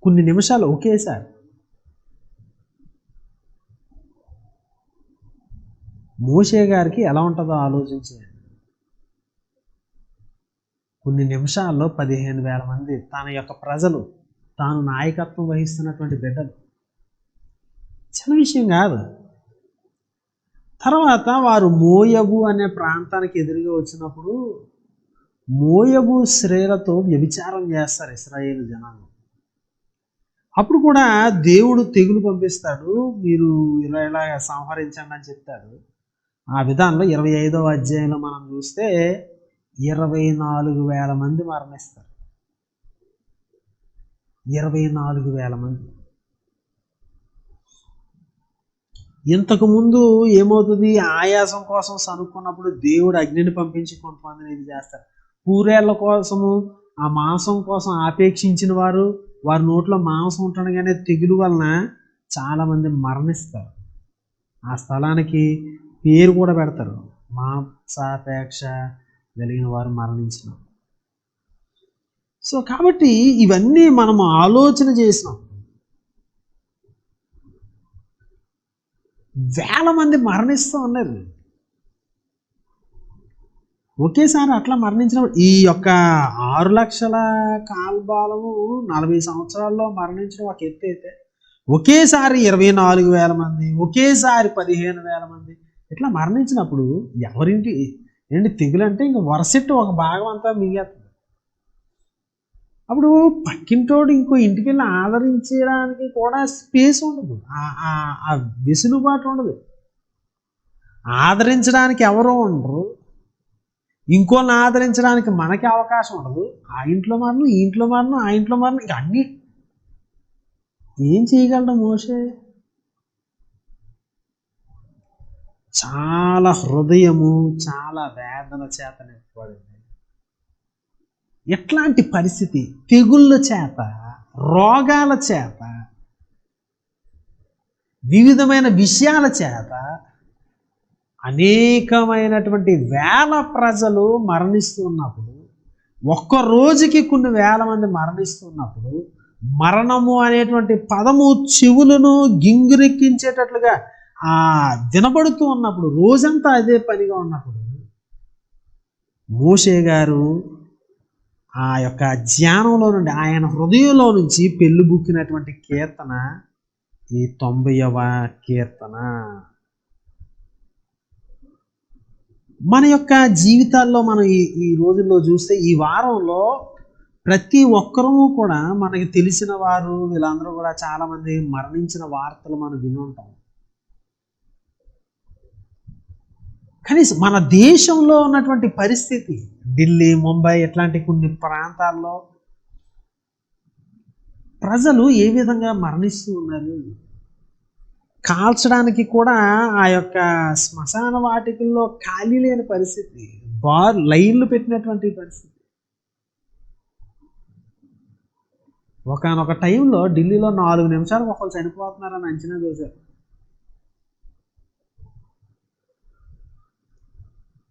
కొన్ని నిమిషాలు ఒకేసారి. మోషే గారికి ఎలా ఉంటుందో ఆలోచించండి. కొన్ని నిమిషాల్లో 15,000 మంది తన యొక్క ప్రజలు, తాను నాయకత్వం వహిస్తున్నటువంటి బిడ్డలు, చిన్న విషయం కాదు. తర్వాత వారు మోయబు అనే ప్రాంతానికి ఎదురుగా వచ్చినప్పుడు మోయబు స్త్రీలతో వ్యభిచారం చేస్తారు ఇశ్రాయేలు జనాలు. అప్పుడు కూడా దేవుడు తెగులు పంపిస్తాడు, మీరు ఇలా ఇలా సంహరించండి అని చెప్తాడు. ఆ విధానంలో 25వ అధ్యాయంలో మనం చూస్తే 24,000 మంది మరణిస్తారు. 24,000 మంది. ఇంతకుముందు ఏమవుతుంది, ఆయాసం కోసం సనుక్కున్నప్పుడు దేవుడు అగ్నిని పంపించి కొంతమందిని ఇది చేస్తారు. పూరేళ్ల కోసము, ఆ మాంసం కోసం ఆపేక్షించిన వారు, వారి నోట్లో మాంసం ఉంటుండగానే తెగులు వలన చాలామంది మరణిస్తారు. ఆ స్థలానికి పేరు కూడా పెడతారు, మాంసాపేక్ష కలిగిన వారు మరణించిన. సో కాబట్టి ఇవన్నీ మనం ఆలోచన చేసినాం. వేల మంది మరణిస్తూ ఉన్నారు ఒకేసారి. అట్లా మరణించినప్పుడు ఈ యొక్క 6 లక్షల కాల్బాలము 40 సంవత్సరాల్లో మరణించడం ఒక ఎత్తు అయితే, ఒకేసారి 24,000 మంది, ఒకేసారి 15,000 మంది ఇట్లా మరణించినప్పుడు ఎవరింటి ఏంటి తెగులంటే ఇంక వరసెట్టు ఒక భాగం అంతా మిగేస్తుంది. అప్పుడు పక్కింటోడు ఇంకో ఇంటికి వెళ్ళి ఆదరించడానికి కూడా స్పేస్ ఉండదు, ఆ వెసులుబాటు ఉండదు. ఆదరించడానికి ఎవరో ఉండరు, ఇంకోళ్ళని ఆదరించడానికి మనకి అవకాశం ఉండదు. ఆ ఇంట్లో మరణం, ఈ ఇంట్లో మరణం, ఆ ఇంట్లో మరణం, ఇంక అన్నీ. ఏం చేయగలడు మోషే? చాలా హృదయము, చాలా వేదన చేత నింపబడింది. ఎట్లాంటి పరిస్థితి, తెగుళ్ళ చేత, రోగాల చేత, వివిధమైన విషయాల చేత అనేకమైనటువంటి వేల ప్రజలు మరణిస్తున్నప్పుడు, ఒక్క రోజుకి కొన్ని వేల మంది మరణిస్తున్నప్పుడు, మరణము అనేటువంటి పదము చెవులను గింగిరెక్కించేటట్లుగా వినబడుతూ ఉన్నప్పుడు, రోజంతా అదే పనిగా ఉన్నప్పుడు, మోషే గారు ఆ యొక్క ధ్యానంలో నుండి, ఆయన హృదయంలో నుంచి పెళ్ళిబుక్కినటువంటి కీర్తన ఈ 90వ కీర్తన. మన యొక్క జీవితాల్లో మనం ఈ రోజుల్లో చూస్తే, ఈ వారంలో ప్రతి ఒక్కరూ కూడా మనకి తెలిసిన వారు వీళ్ళందరూ కూడా చాలామంది మరణించిన వార్తలు మనం విని ఉంటాం. కనీసం మన దేశంలో ఉన్నటువంటి పరిస్థితి, ఢిల్లీ, ముంబై ఇట్లాంటి కొన్ని ప్రాంతాల్లో ప్రజలు ఏ విధంగా మరణిస్తూ ఉన్నారు. కాల్చడానికి కూడా ఆ యొక్క శ్మశాన వాటికల్లో ఖాళీ లేని పరిస్థితి, లైన్లు పెట్టినటువంటి పరిస్థితి. ఒకనొక టైంలో ఢిల్లీలో 4 నిమిషాలకు ఒకరు చనిపోతున్నారని అంచనా వేశారు.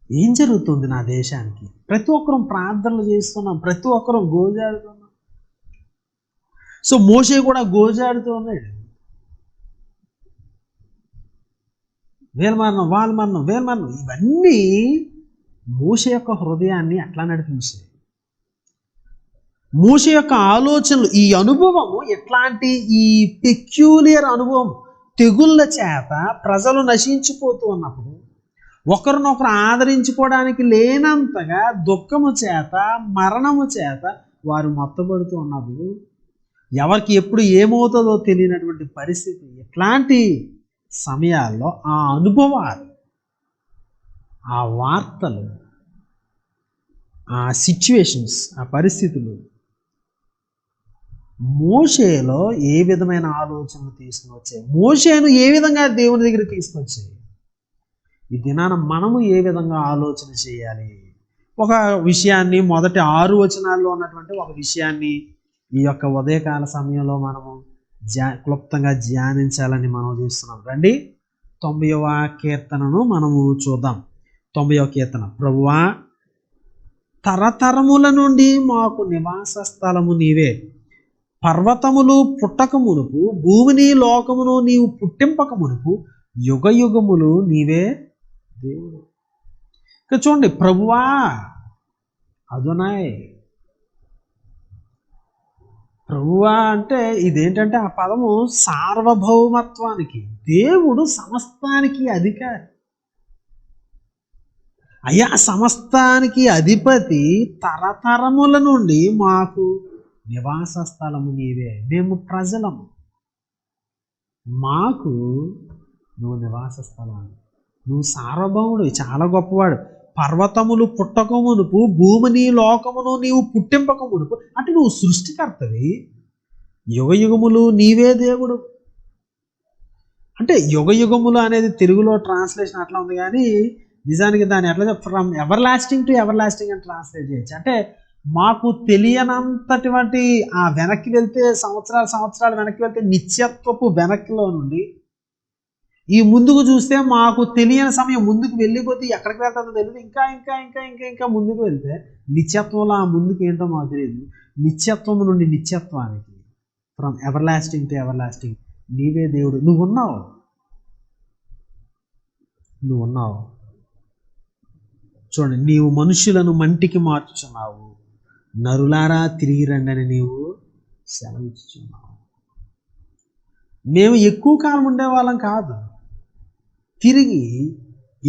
ఏం జరుగుతుంది నా దేశానికి? ప్రతి ఒక్కరం ప్రార్థనలు చేస్తున్నాం, ప్రతి ఒక్కరం గోజాడుతున్నాం. సో మోషే కూడా గోజాడుతూ ఉన్నాడు. వీళ్ళ మరణం, వాళ్ళ మరణం, వీళ్ళ మరణం, ఇవన్నీ మోషే యొక్క హృదయాన్ని అట్లా నడిపించాయి. మోషే యొక్క ఆలోచనలు, ఈ అనుభవము ఎట్లాంటి, ఈ పెక్యూలియర్ అనుభవం, తెగుళ్ళ చేత ప్రజలు నశించిపోతూ ఉన్నప్పుడు, ఒకరినొకరు ఆదరించుకోవడానికి లేనంతగా దుఃఖము చేత మరణము చేత వారు మొత్తబడుతూ ఉన్నప్పుడు, ఎవరికి ఎప్పుడు ఏమవుతుందో తెలియనటువంటి పరిస్థితి, ఇట్లాంటి సమయాల్లో ఆ అనుభవాలు, ఆ వార్తలు, ఆ సిచ్యువేషన్స్, ఆ పరిస్థితులు మోషేలో ఏ విధమైన ఆలోచనలు తీసుకుని వచ్చాయి, మోషేను ఏ విధంగా దేవుని దగ్గర తీసుకొచ్చాయి, ఈ దినాన మనము ఏ విధంగా ఆలోచన చేయాలి? ఒక విషయాన్ని, మొదటి 6 వచనాల్లో ఉన్నటువంటి ఒక విషయాన్ని ఈ యొక్క ఉదయకాల సమయంలో మనము క్లుప్తంగా ధ్యానించాలని మనం చేస్తున్నాం. రండి 90వ కీర్తనను మనము చూద్దాం. 90వ కీర్తన. ప్రభువా, తరతరముల నుండి మాకు నివాస స్థలము నీవే. పర్వతములు పుట్టక మునుపు, భూమిని లోకమును నీవు పుట్టింపక మునుపు, యుగ యుగములు నీవే దేవుడు. ఇక చూడండి, ప్రభువా, అదోనాయ్. ప్రభువా అంటే ఇదేంటంటే ఆ పదము సార్వభౌమత్వానికి, దేవుడు సమస్తానికి అధికారి. అయ్యా, సమస్తానికి అధిపతి, తరతరముల నుండి మాకు నివాస స్థలము నీవే. మేము ప్రజలము, మాకు నువ్వు నివాస స్థలం, నువ్వు సార్వభౌముడు, చాలా గొప్పవాడు. పర్వతములు పుట్టక మునుపు, భూమిని లోకమును నీవు పుట్టింపక మునుపు, అంటే నువ్వు సృష్టికర్తవి. యుగ యుగములు నీవే దేవుడు. అంటే యుగ యుగములు అనేది తెలుగులో ట్రాన్స్లేషన్ అట్లా ఉంది, కానీ నిజానికి దాన్ని ఎట్లా from everlasting to ever lasting అని ట్రాన్స్లేట్ చేయొచ్చు. అంటే మాకు తెలియనంతటువంటి ఆ వెనక్కి వెళ్తే, సంవత్సరాలు వెనక్కి వెళ్తే, నిత్యత్వపు వెనక్కిలో నుండి ఈ ముందుకు చూస్తే మాకు తెలియని సమయం ముందుకు వెళ్ళిపోతే ఎక్కడికి వెళ్తుందో తెలియదు. ఇంకా ఇంకా ఇంకా ఇంకా ఇంకా ముందుకు వెళ్తే నిత్యత్వంలో ఆ ముందుకు ఏంటో మాకు తెలియదు. నిత్యత్వం నుండి నిత్యత్వానికి, from everlasting to everlasting నీవే దేవుడు. నువ్వున్నావు. చూడండి, నీవు మనుషులను మంటికి మార్చుచున్నావు, నరులారా తిరిగి రండి అని నీవు సెలవిచ్చుచున్నావు. మేము ఎక్కువ కాలం ఉండేవాళ్ళం కాదు, తిరిగి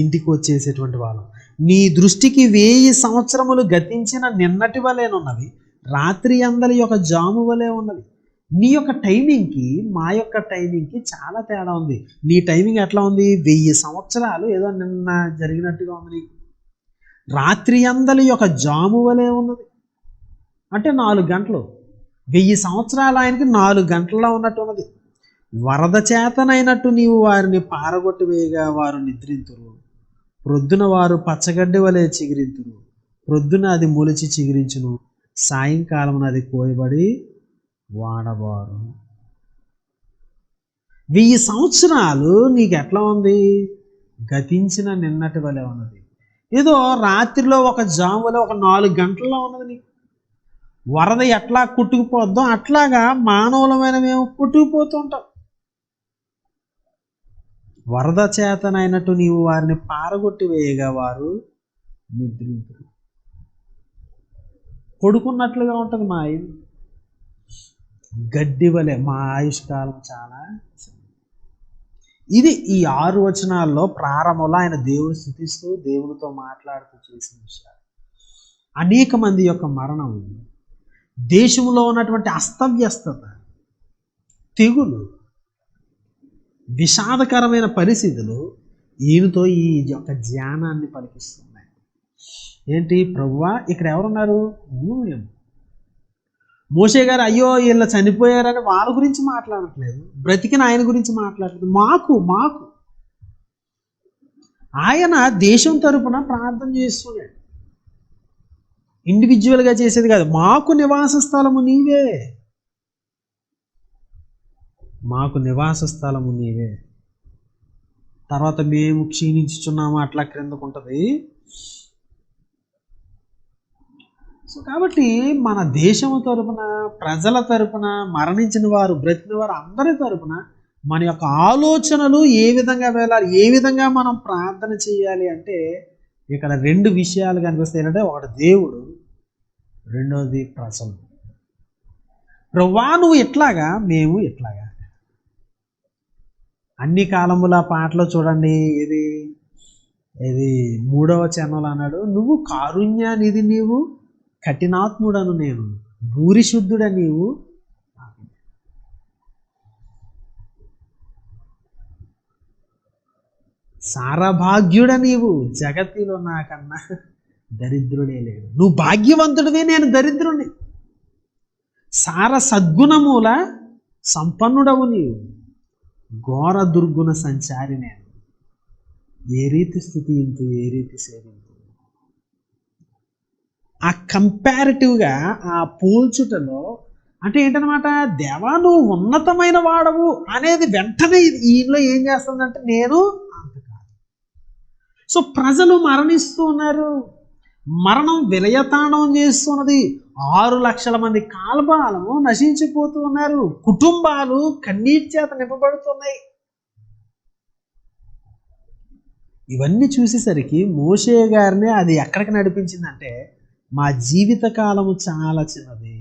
ఇంటికి వచ్చేసేటువంటి వాళ్ళం. నీ దృష్టికి 1000 సంవత్సరములు గతించిన నిన్నటి వలెనున్నవి, రాత్రి అందలి యొక్క జాము వలె ఉన్నవి. నీ యొక్క టైమింగ్కి మా యొక్క టైమింగ్కి చాలా తేడా ఉంది. నీ టైమింగ్ ఎట్లా ఉంది? 1000 సంవత్సరాలు ఏదో నిన్న జరిగినట్టుగా ఉంది నీకు. రాత్రి అందలి యొక్క జాము వలె ఉన్నది అంటే 4 గంటలు. 1000 సంవత్సరాలు ఆయనకి 4 గంటల్లో ఉన్నట్టు ఉన్నది. వరద చేతనైనట్టు నీవు వారిని పారగొట్టి వేయగా వారు నిద్రింతురు. ప్రొద్దున వారు పచ్చగడ్డి వలె చిగిరింతురు. ప్రొద్దున అది మొలిచి చిగిరించును, సాయంకాలం అది కోయబడి వాడబారు. 1000 సంవత్సరాలు నీకు ఎట్లా ఉంది? గతించిన నిన్నటి వలె ఉన్నది. ఏదో రాత్రిలో ఒక జాములో ఒక 4 గంటల్లో ఉన్నది నీకు. వరద ఎట్లా కొట్టుకుపోద్దో అట్లాగా మానవులమైన మేము కొట్టుకుపోతూ ఉంటాం. వరద చేతనైనట్టు నీవు వారిని పారగొట్టి వేయగా వారు నిద్రింతురు. పడుకున్నట్లుగా ఉంటుంది మా ఆయుష్, గడ్డి వలె మా ఆయుష్కాలం చాలా. ఇది ఈ 6 వచనాల్లో ప్రారంభంలో ఆయన దేవుని స్తుతిస్తూ దేవునితో మాట్లాడుతూ చేసిన విషయాలు. అనేక మంది యొక్క మరణం, దేశంలో ఉన్నటువంటి అస్తవ్యస్తత, తెగులు, విషాదకరమైన పరిస్థితులు ఈయనతో ఈ యొక్క ధ్యానాన్ని పలికిస్తున్నాయి. ఏంటి? ప్రభువా, ఇక్కడ ఎవరున్నారు? మోషే గారు అయ్యో వీళ్ళు చనిపోయారని వాళ్ళ గురించి మాట్లాడట్లేదు, బ్రతికిన ఆయన గురించి మాట్లాడట్లేదు. మాకు ఆయన దేశం తరపున ప్రార్థన చేస్తున్నాడు. ఇండివిజువల్గా చేసేది కాదు. మాకు నివాస స్థలము నీవే, మాకు నివాస స్థలము నీవే. తర్వాత మేము క్షీణించుచున్నాము అట్లా క్రిందకు ఉంటుంది. సో కాబట్టి మన దేశము తరపున, ప్రజల తరపున, మరణించిన వారు, బ్రతికిన వారు అందరి తరపున మన యొక్క ఆలోచనలు ఏ విధంగా వెళ్ళాలి, ఏ విధంగా మనం ప్రార్థన చేయాలి అంటే ఇక్కడ 2 విషయాలు కనిపిస్తాయి. ఏంటంటే ఒకటి దేవుడు, రెండోది ప్రజలు. ప్రభువా నువ్వు ఎట్లాగా, మేము ఎట్లాగా. అన్ని కాలముల పాటలో చూడండి, ఇది ఇది 3వ చరణంలో అన్నాడు, నువ్వు కారుణ్యానిధి నీవు, కఠినాత్ముడను నేను, భూరిశుద్ధుడ నీవు, సారభాగ్యుడ నీవు, జగతిలో నాకన్నా దరిద్రుడే లేడు. నువ్వు భాగ్యవంతుడివే, నేను దరిద్రుని. సార సద్గుణమూల సంపన్నుడవు నీవు, ఘోర దుర్గుణ సంచారి నేను. ఏ రీతి స్తుతింతు, ఏ రీతి సేవింతు. ఆ కంపారిటివ్గా ఆ పోల్చుటలో అంటే ఏంటనమాట, దేవా నువ్వు ఉన్నతమైన వాడవు అనేది వెంటనే ఈయనలో ఏం చేస్తుందంటే నేను అంత కాదు. సో ప్రజలు మరణిస్తూ ఉన్నారు, మరణం విలయతాండవం చేస్తున్నది. 6 లక్షల మంది కాల్బాలము నశించిపోతూ ఉన్నారు, కుటుంబాలు కన్నీటి చేత నింపబడుతున్నాయి. ఇవన్నీ చూసేసరికి మోషే గారిని అది ఎక్కడికి నడిపించిందంటే, మా జీవిత కాలము చాలా చిన్నది,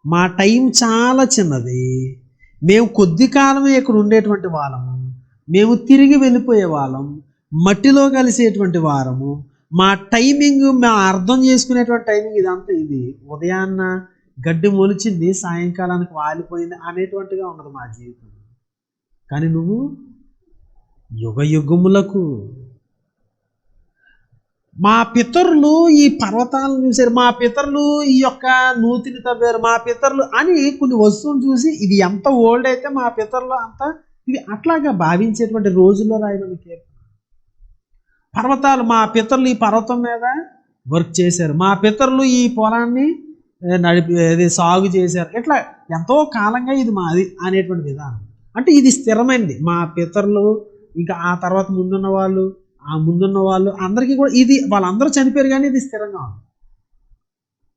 మా టైం చాలా చిన్నది, మేము కొద్ది కాలమే ఇక్కడ ఉండేటువంటి వాళ్ళము, మేము తిరిగి వెళ్ళిపోయే వాళ్ళం, మట్టిలో కలిసేటువంటి వారము, మా టైమింగ్ మేము అర్థం చేసుకునేటువంటి టైమింగ్ ఇదంతా ఇది. ఉదయాన్న గడ్డి మొలిచింది, సాయంకాలానికి వాలిపోయింది అనేటువంటిగా ఉన్నది మా జీవితం. కానీ నువ్వు యుగ యుగములకు, మా పితరులు ఈ పర్వతాలను చూశారు, మా పితరులు ఈ యొక్క నూతిని తవ్వారు, మా పితరులు అని కొన్ని వస్తువులు చూసి ఇది ఎంత ఓల్డ్ అయితే మా పితరులు అంత ఇది అట్లాగా భావించేటువంటి రోజుల్లో రాయమని పర్వతాలు, మా పితరులు ఈ పర్వతం మీద వర్క్ చేశారు, మా పితరులు ఈ పొలాన్ని సాగు చేశారు, ఇట్లా ఎంతో కాలంగా ఇది మాది అనేటువంటి విధానం. అంటే ఇది స్థిరమైనది. మా పితరులు ఇంకా ఆ తర్వాత ముందున్న వాళ్ళు, ఆ ముందున్న వాళ్ళు అందరికీ కూడా ఇది, వాళ్ళందరూ చనిపోయారు కానీ ఇది స్థిరంగా ఉంది.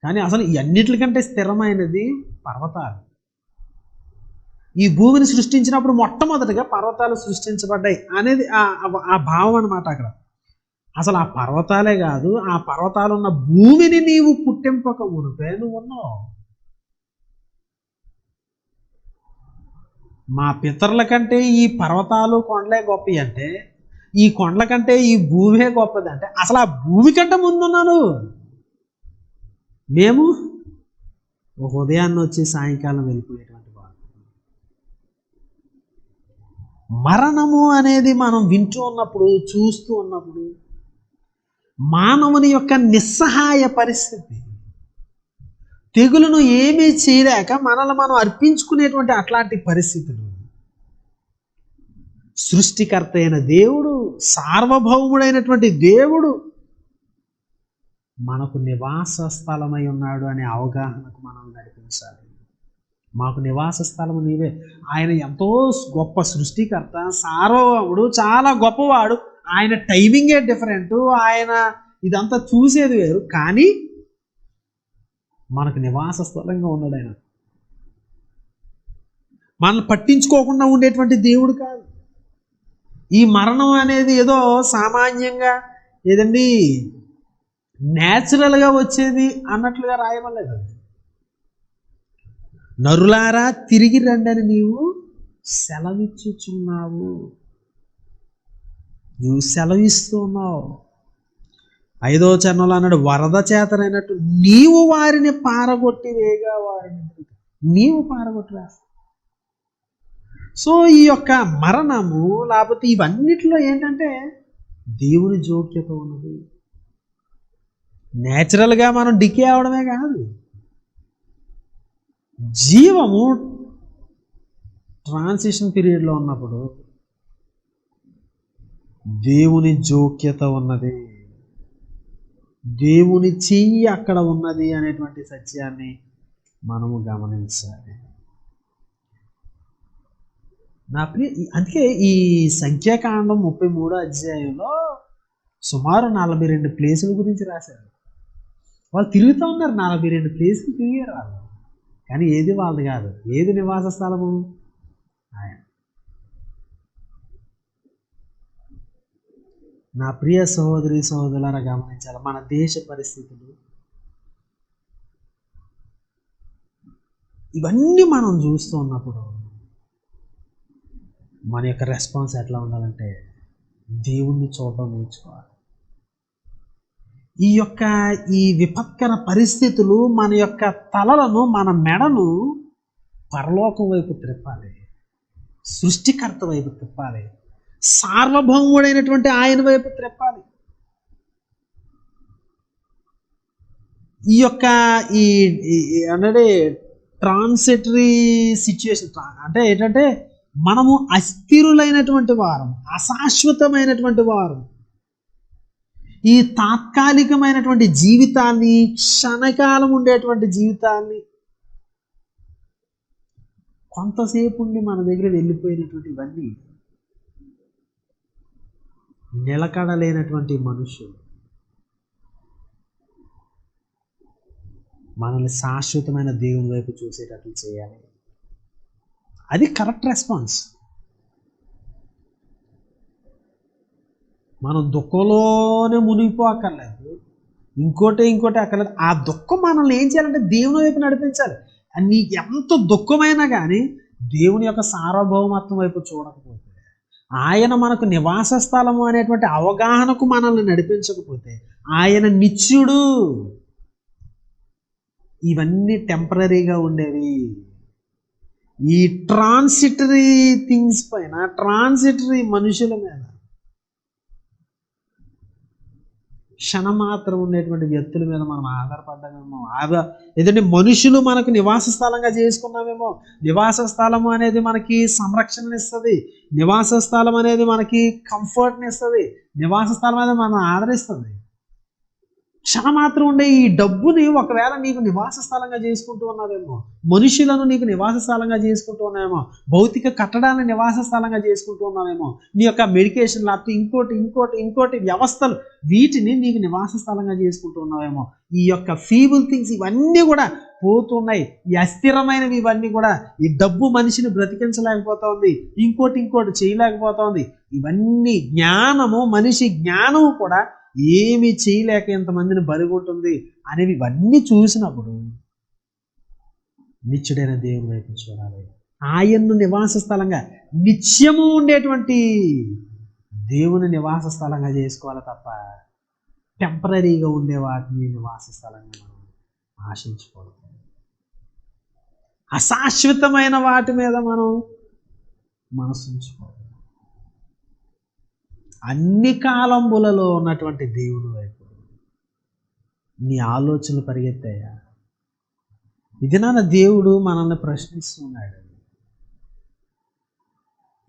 కానీ అసలు అన్నిటికంటే స్థిరమైనది పర్వతాలు. ఈ భూమిని సృష్టించినప్పుడు మొట్టమొదటిగా పర్వతాలు సృష్టించబడ్డాయి అనేది ఆ భావం అనమాట. అక్కడ అసలు ఆ పర్వతాలే కాదు, ఆ పర్వతాలు ఉన్న భూమిని నీవు పుట్టింపక మునిపే నువ్వు ఉన్నావు. మా పితరుల కంటే ఈ పర్వతాలు కొండలే గొప్పవి అంటే, ఈ కొండల కంటే ఈ భూమే గొప్పది అంటే, అసలు ఆ భూమి కంటే ముందున్నాను. మేము ఒక ఉదయాన్ని వచ్చి సాయంకాలం వెళ్ళిపోయేటువంటి వాళ్ళు. మరణము అనేది మనం వింటూ ఉన్నప్పుడు, చూస్తూ ఉన్నప్పుడు, మానవుని యొక్క నిస్సహాయ పరిస్థితి, తెగులును ఏమీ చేయలేక మనల్ని మనం అర్పించుకునేటువంటి అట్లాంటి పరిస్థితులు, సృష్టికర్త అయిన దేవుడు, సార్వభౌముడైనటువంటి దేవుడు మనకు నివాస స్థలమై ఉన్నాడు అనే అవగాహనకు మనం నడిపించాలి. మాకు నివాస స్థలము నీవే. ఆయన ఎంతో గొప్ప సృష్టికర్త, సార్వభౌముడు, చాలా గొప్పవాడు. ఆయన టైమింగే డిఫరెంట్, ఆయన ఇదంతా చూసేది వేరు. కానీ మనకు నివాస స్థలంగా ఉన్నాడు ఆయన. మనల్ని పట్టించుకోకుండా ఉండేటువంటి దేవుడు కాదు. ఈ మరణం అనేది ఏదో సామాన్యంగా ఏదండి న్యాచురల్గా వచ్చేది అన్నట్లుగా రాయమలేదు. నరులారా తిరిగి రండని నీవు సెలవిచ్చుచున్నావు, నువ్వు సెలవిస్తూ ఉన్నావు. 5వ చరణంలో అన్నాడు, వరద చేతనైనట్టు నీవు వారిని పారగొట్టి వేగా వారిని నీవు పారగొట్టి వేస్తావు. సో ఈ యొక్క మరణము లేకపోతే ఇవన్నిటిలో ఏంటంటే దేవుని జోక్యత ఉన్నది. నేచురల్గా మనం డికే అవడమే కాదు, జీవము ట్రాన్సిషన్ పీరియడ్లో ఉన్నప్పుడు దేవుని జోక్యత ఉన్నది, దేవుని చెయ్యి అక్కడ ఉన్నది అనేటువంటి సత్యాన్ని మనము గమనించాలి. అందుకే ఈ సంఖ్యాకాండం 33వ అధ్యాయంలో సుమారు 42 ప్లేసుల గురించి రాశారు. వాళ్ళు తిరుగుతూ ఉన్నారు, 42 ప్లేసులు తిరిగారు వాళ్ళు. కానీ ఏది వాళ్ళది కాదు. ఏది నివాస స్థలము? ఆయన. నా ప్రియ సహోదరి సహోదరులారా గమనించాలి, మన దేశ పరిస్థితులు ఇవన్నీ మనం చూస్తూ ఉన్నప్పుడు మన యొక్క రెస్పాన్స్ ఎట్లా ఉండాలంటే దేవుణ్ణి చూడడం నేర్చుకోవాలి. ఈ విపత్కర పరిస్థితులు మన యొక్క తలలను, మన మెడను పరలోకం వైపు త్రిప్పాలి, సృష్టికర్త వైపు త్రిప్పాలి, సార్వభౌముడైనటువంటి ఆయన వైపు త్రిప్పాలి. ఈ యొక్క అంటే ట్రాన్సిటరీ సిచ్యువేషన్ అంటే ఏంటంటే మనము అస్థిరులైనటువంటి వారం, అశాశ్వతమైనటువంటి వారం. ఈ తాత్కాలికమైనటువంటి జీవితాన్ని, క్షణకాలం ఉండేటువంటి జీవితాన్ని, కొంతసేపు ఉండి మన దగ్గర వెళ్ళిపోయినటువంటి ఇవన్నీ నిలకడలేనటువంటి మనుషులు మనల్ని శాశ్వతమైన దేవుని వైపు చూసేటట్లు చేయాలి. అది కరెక్ట్ రెస్పాన్స్. మనం దుఃఖంలోనే మునిగిపోక్కర్లేదు, ఇంకోటి అక్కర్లేదు. ఆ దుఃఖం మనల్ని ఏం చేయాలంటే దేవుని వైపు నడిపించాలి. నీకు ఎంత దుఃఖమైనా కానీ దేవుని యొక్క సార్వభౌమత్వం వైపు చూడకపోతే, ఆయన మనకు నివాస స్థలము అనేటువంటి అవగాహనకు మనల్ని నడిపించకపోతే, ఆయన నిత్యుడు, ఇవన్నీ టెంపరీగా ఉండేవి. ఈ ట్రాన్సిటరీ థింగ్స్ పైన, ట్రాన్సిటరీ మనుషుల మీద, క్షణమాత్రం ఉండేటువంటి వ్యక్తుల మీద మనం ఆధారపడ్డామేమో. ఏదంటే మనుషులు మనకు నివాస స్థలంగా చేసుకున్నామేమో. నివాస స్థలము అనేది మనకి సంరక్షణని ఇస్తుంది, నివాస స్థలం అనేది మనకి కంఫర్ట్ని ఇస్తుంది, నివాస స్థలం అనేది మనం ఆదరిస్తుంది. క్షణమాత్రం ఉండే ఈ డబ్బుని ఒకవేళ నీకు నివాస స్థలంగా చేసుకుంటూ ఉన్నావేమో, మనుషులను నీకు నివాస స్థలంగా చేసుకుంటూ ఉన్నావేమో, భౌతిక కట్టడాన్ని నివాస స్థలంగా చేసుకుంటూ ఉన్నావేమో, నీ యొక్క మెడికేషన్ లేకపోతే ఇంకోటి వ్యవస్థలు, వీటిని నీకు నివాస స్థలంగా చేసుకుంటూ ఉన్నావేమో. ఈ యొక్క ఫీబుల్ థింగ్స్ ఇవన్నీ కూడా పోతున్నాయి. ఈ అస్థిరమైనవి ఇవన్నీ కూడా, ఈ డబ్బు మనిషిని బ్రతికించలేకపోతుంది, ఇంకోటి చేయలేకపోతుంది. ఇవన్నీ జ్ఞానము, మనిషి జ్ఞానము కూడా ఏమి చేయలేక ఎంతమందిని బలిగొంటుంది అనేవి ఇవన్నీ చూసినప్పుడు నిత్యుడైన దేవుని వైపు చూడాలి. ఆయన్ను నివాస స్థలంగా, నిత్యము ఉండేటువంటి దేవుని నివాస స్థలంగా చేసుకోవాలి తప్ప టెంపరీగా ఉండే వాటిని నివాస స్థలంగా మనం ఆశించుకోవాలి. అశాశ్వతమైన వాటి మీద మనం మనసు ఉంచుకోవాలి. అన్ని కాలంబులలో ఉన్నటువంటి దేవుని వైపు నీ ఆలోచనలు పరిగెత్తాయా? ఇది నాన్న దేవుడు మనల్ని ప్రశ్నిస్తున్నాడు.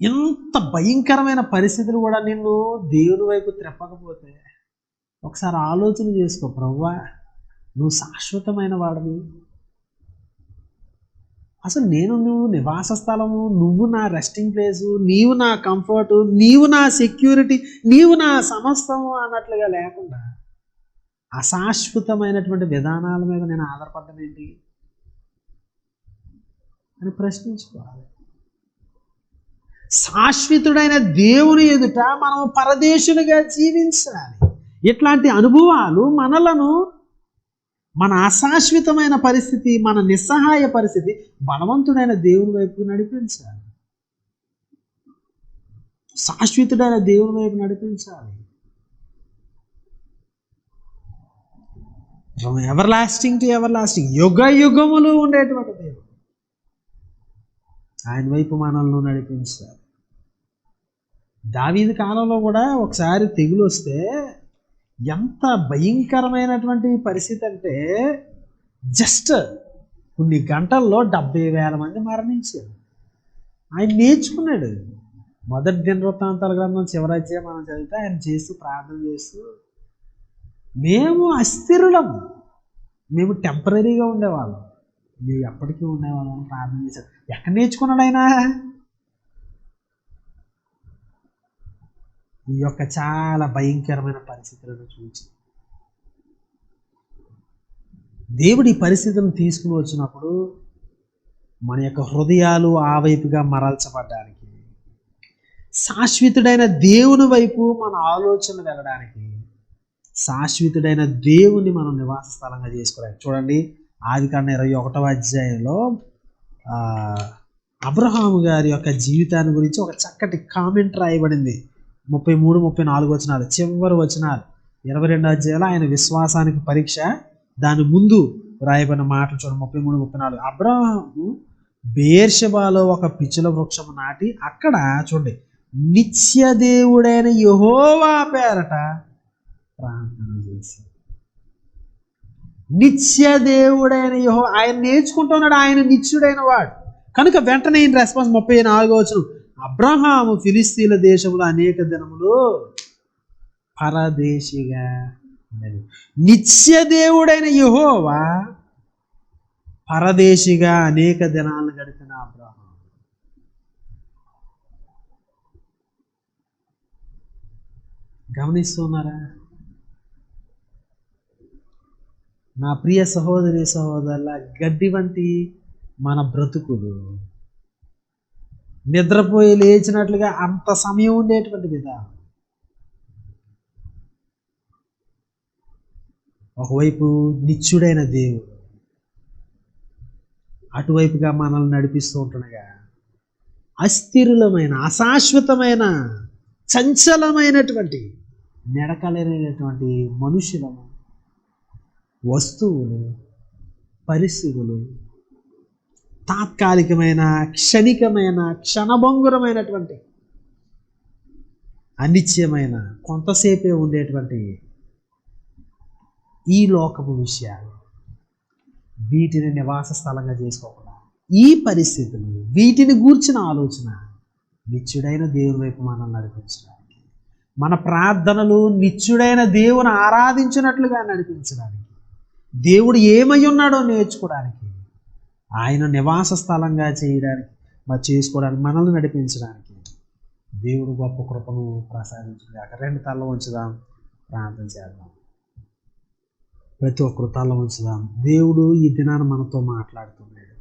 ఎంత భయంకరమైన పరిస్థితులు కూడా నిన్ను దేవుని వైపు త్రెప్పకపోతే ఒకసారి ఆలోచన చేసుకో. ప్రభువా, నువ్వు శాశ్వతమైన వాడివి, అసలు నువ్వు నివాస స్థలము, నువ్వు నా రెస్టింగ్ ప్లేసు, నీవు నా కంఫర్టు, నీవు నా సెక్యూరిటీ, నీవు నా సమస్తము అన్నట్లుగా లేకుండా అశాశ్వతమైనటువంటి విధానాల మీద నేను ఆధారపడ్డం ఏంటి అని ప్రశ్నించుకోవాలి. శాశ్వతుడైన దేవుని ఎదుట మనం పరదేశులుగా జీవించాలి. ఇట్లాంటి అనుభవాలు మనలను, మన అశాశ్వతమైన పరిస్థితి, మన నిస్సహాయ పరిస్థితి బలవంతుడైన దేవుని వైపు నడిపించాలి, శాశ్వతుడైన దేవుని వైపు నడిపించాలి. From everlasting to ever lasting, యుగ యుగములు ఉండేటువంటి దేవుడు, ఆయన వైపు మనల్ని నడిపించాలి. దావీదు కాలంలో కూడా ఒకసారి తెగులు వస్తే ఎంత భయంకరమైనటువంటి పరిస్థితి అంటే, జస్ట్ కొన్ని గంటల్లో 70,000 మంది మరణించారు. ఆయన నేర్చుకున్నాడు. మొదటి దినవృత్తాంతాల గ్రంథం చివరి అధ్యాయం మనం చదివితే ఆయన చేస్తూ ప్రార్థన చేస్తూ, మేము అస్థిరులము, మేము టెంపరీగా ఉండేవాళ్ళం, మేము ఎప్పటికీ ఉండేవాళ్ళం అని ప్రార్థన చేశారు. ఎక్కడ నేర్చుకున్నాడు ఆయన? ఈ యొక్క చాలా భయంకరమైన పరిస్థితులను చూసి దేవుడి పరిస్థితులను తీసుకుని వచ్చినప్పుడు మన యొక్క హృదయాలు ఆ వైపుగా మరల్చబడ్డానికి, శాశ్వతుడైన దేవుని వైపు మన ఆలోచన వెళ్ళడానికి, శాశ్వతుడైన దేవుని మనం నివాస స్థలంగా చేసుకోవడానికి. చూడండి, ఆదికాండం 21వ అధ్యాయంలో అబ్రహాము గారి యొక్క జీవితాన్ని గురించి ఒక చక్కటి కామెంట్ రాయబడింది. 33, 34 వచనాలు, చివరి వచనాలు 22 అధ్యాయాలు ఆయన విశ్వాసానికి పరీక్ష. దాని ముందు రాయబడిన మాటలు చూడండి, 33, 34. అబ్రహాము బెయేర్షెబాలో ఒక పిచ్చుల వృక్షము నాటి అక్కడ చూడండి నిత్య దేవుడైన యెహోవా పేరట ప్రార్థన చేసి. నిత్య దేవుడైన యెహోవా, ఆయన నేర్చుకుంటున్నాడు, ఆయన నిత్యుడైన వాడు కనుక వెంటనే ఈయన రెస్పాన్స్ 34వ వచనం, అబ్రహాము ఫిలిస్తీన్ల దేశంలో అనేక దినములు పరదేశిగా ఉండెను. నిత్య దేవుడైన యెహోవా పరదేశిగా అనేక దినాలను గడిపిన అబ్రహాము. గమనిస్తున్నారా? నా ప్రియ సహోదరి సహోదరుల, గడ్డి వంటి మన బ్రతుకులు నిద్రపోయి లేచినట్లుగా అంత సమయం ఉండేటువంటి విధానం. ఒకవైపు నిత్యుడైన దేవుడు, అటువైపుగా మనల్ని నడిపిస్తూ ఉంటుండగా అస్థిరులమైన, అశాశ్వతమైన, చంచలమైనటువంటి, నడకలేనటువంటి మనుషులను, వస్తువులు, పరిస్థితులు, తాత్కాలికమైన, క్షణికమైన, క్షణభంగురమైనటువంటి, అనిత్యమైన, కొంతసేపే ఉండేటువంటి ఈ లోకపు విషయాలు, వీటిని నివాస స్థలంగా చేసుకోకుండా ఈ పరిస్థితులు, వీటిని గూర్చిన ఆలోచన నిత్యుడైన దేవుని వైపు మనం నడిపించడానికి, మన ప్రార్థనలు నిత్యుడైన దేవుని ఆరాధించినట్లుగా నడిపించడానికి, దేవుడు ఏమై ఉన్నాడో నేర్చుకోవడానికి, ఆయన నివాస స్థలంగా చేయడానికి, చేసుకోవడానికి, మనల్ని నడిపించడానికి దేవుడు గొప్ప కృపను ప్రసాదించగాక. 2 తల్ల ఉంచుదాం, ప్రార్థన చేద్దాం. ప్రతి ఒక్కరు తల్ల ఉంచుదాం. దేవుడు ఈ దినాన మనతో మాట్లాడుతున్నాడు.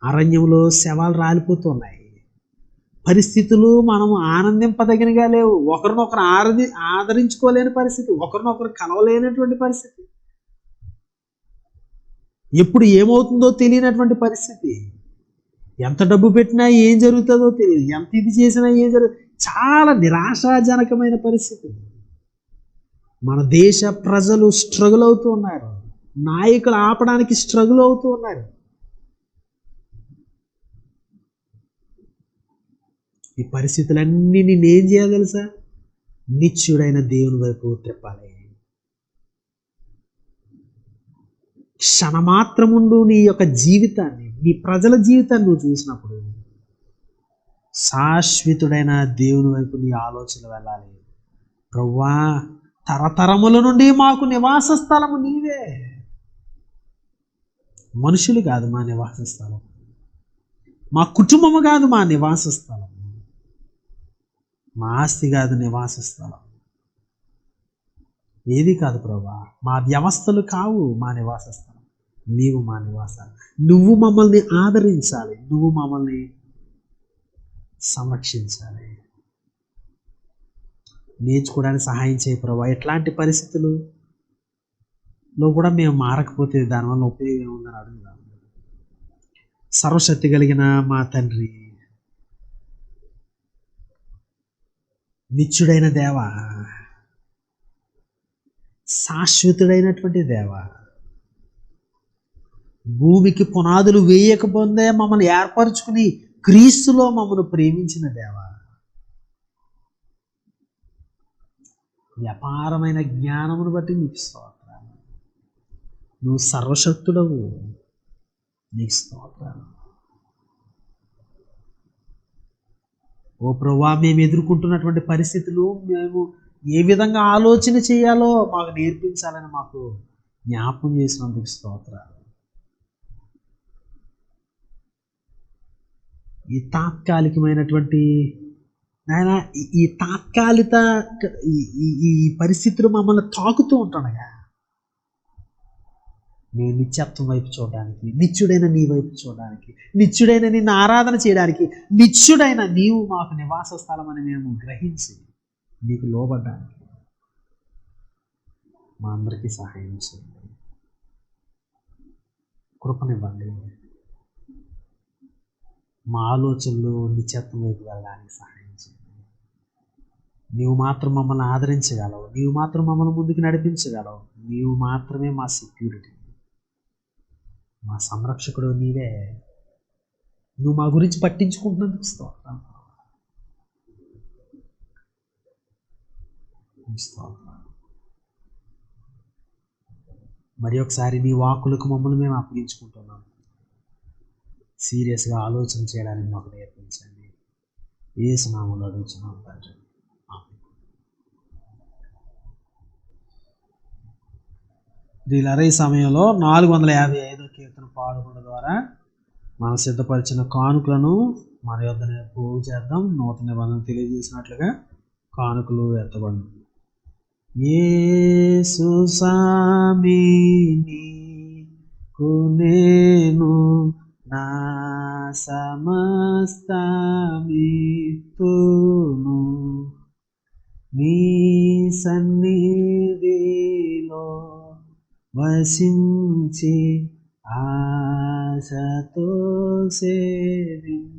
అరణ్యంలో శవాలు రాలిపోతున్నాయి. పరిస్థితులు మనం ఆనందింపదగినగా లేవు. ఒకరినొకరు ఆదరించుకోలేని పరిస్థితి, ఒకరినొకరు కలవలేనటువంటి పరిస్థితి, ఎప్పుడు ఏమవుతుందో తెలియనటువంటి పరిస్థితి, ఎంత డబ్బు పెట్టినా ఏం జరుగుతుందో తెలియదు, ఎంత ఇది చేసినా ఏం జరుగుతుంది, చాలా నిరాశాజనకమైన పరిస్థితి. మన దేశ ప్రజలు స్ట్రగుల్ అవుతూ ఉన్నారు, నాయకులు ఆపడానికి స్ట్రగుల్ అవుతూ ఉన్నారు. ఈ పరిస్థితులన్నీ నేనేం చేయాలి తెలుసా? నిత్యుడైన దేవుని వైపు తిప్పాలి. క్షణమాత్రముండు నీ యొక్క జీవితాన్ని, నీ ప్రజల జీవితాన్ని నువ్వు చూసినప్పుడు శాశ్వతుడైన దేవుని వైపు నీ ఆలోచన వెళ్ళాలి. ప్రభువా, తరతరముల నుండి మాకు నివాస స్థలము నీవే. మనుషులు కాదు మా నివాస స్థలం, మా కుటుంబము కాదు మా నివాస స్థలం, మా ఆస్తి కాదు నివాస స్థలం, ఏది కాదు ప్రభువా, మా వ్యవస్థలు కావు మా నివాస స్థలం, నీవు మా నివాసాలు. నువ్వు మమ్మల్ని ఆదరించాలి, నువ్వు మమ్మల్ని సంరక్షించాలి. నేర్చుకోవడానికి సహాయం చేయ ప్రభువా. ఎట్లాంటి పరిస్థితుల్లో కూడా మేము మారకపోతే దానివల్ల ఉపయోగం ఏముందని అడుగుదాం. సర్వశక్తి కలిగిన మా తండ్రి, నిత్యుడైన దేవ, శాశ్వతుడైనటువంటి దేవ, భూమికి పునాదులు వేయకపోతే మమ్మల్ని ఏర్పరచుకుని క్రీస్తులో మమ్మల్ని ప్రేమించిన దేవ, అపారమైన జ్ఞానమును బట్టి నీకు స్తోత్రాలు. నువ్వు సర్వశక్తుడవు, నీకు స్తోత్రాలు. ఓ ప్రభువా, మేము ఎదుర్కొంటున్నటువంటి పరిస్థితులు మేము ఏ విధంగా ఆలోచన చేయాలో మాకు నేర్పించాలని మాకు జ్ఞాపకం చేసినందుకు స్తోత్రాలు. ఈ తాత్కాలికమైనటువంటి నాయన, ఈ తాత్కాలిక ఈ పరిస్థితులు మమ్మల్ని తాకుతూ ఉంటుండగా మేము నిత్యత్వం వైపు చూడడానికి, నిత్యుడైన నీ వైపు చూడడానికి, నిత్యుడైన నిన్ను ఆరాధన చేయడానికి, నిత్యుడైన నీవు మాకు నివాస స్థలం అని మేము గ్రహించి నీకు లోబడ్డానికి మా అందరికీ సహాయం చేయండి, కృపనివ్వండి. మా ఆలోచనలు నిత్యత్వం వైపు వెళ్ళడానికి సహాయం చేయండి. నీవు మాత్రం మమ్మల్ని ఆదరించగలవు, నీవు మాత్రం మమ్మల్ని ముందుకు నడిపించగలవు, నీవు మాత్రమే మా సెక్యూరిటీ, మా సంరక్షకుడు నీవే. నువ్వు మా గురించి పట్టించుకుంటున్నందుకు స్తోత్రం. మరి ఒకసారి నీ వాక్కులకు మమ్మల్ని మేము అప్పగించుకుంటున్నాం. సీరియస్గా ఆలోచన చేయడానికి మాకు నేర్పించండి. యేసు నామములో అడుగుచున్నాం తండ్రి. ప్రియులారా, ఈ సమయంలో 455 కీర్తన పాడుకున్న ద్వారా మనం సిద్ధపరిచిన కానుకలను మన యొద్దనే పోగు చేద్దాం. నూతన నిబంధన తెలియజేసినట్లుగా కానుకలు ఎత్తబడి యేసు సామిని నేను నా సమస్తమిత్తును నీ సన్నిధిలో వసించి ఆశతో సేవింతును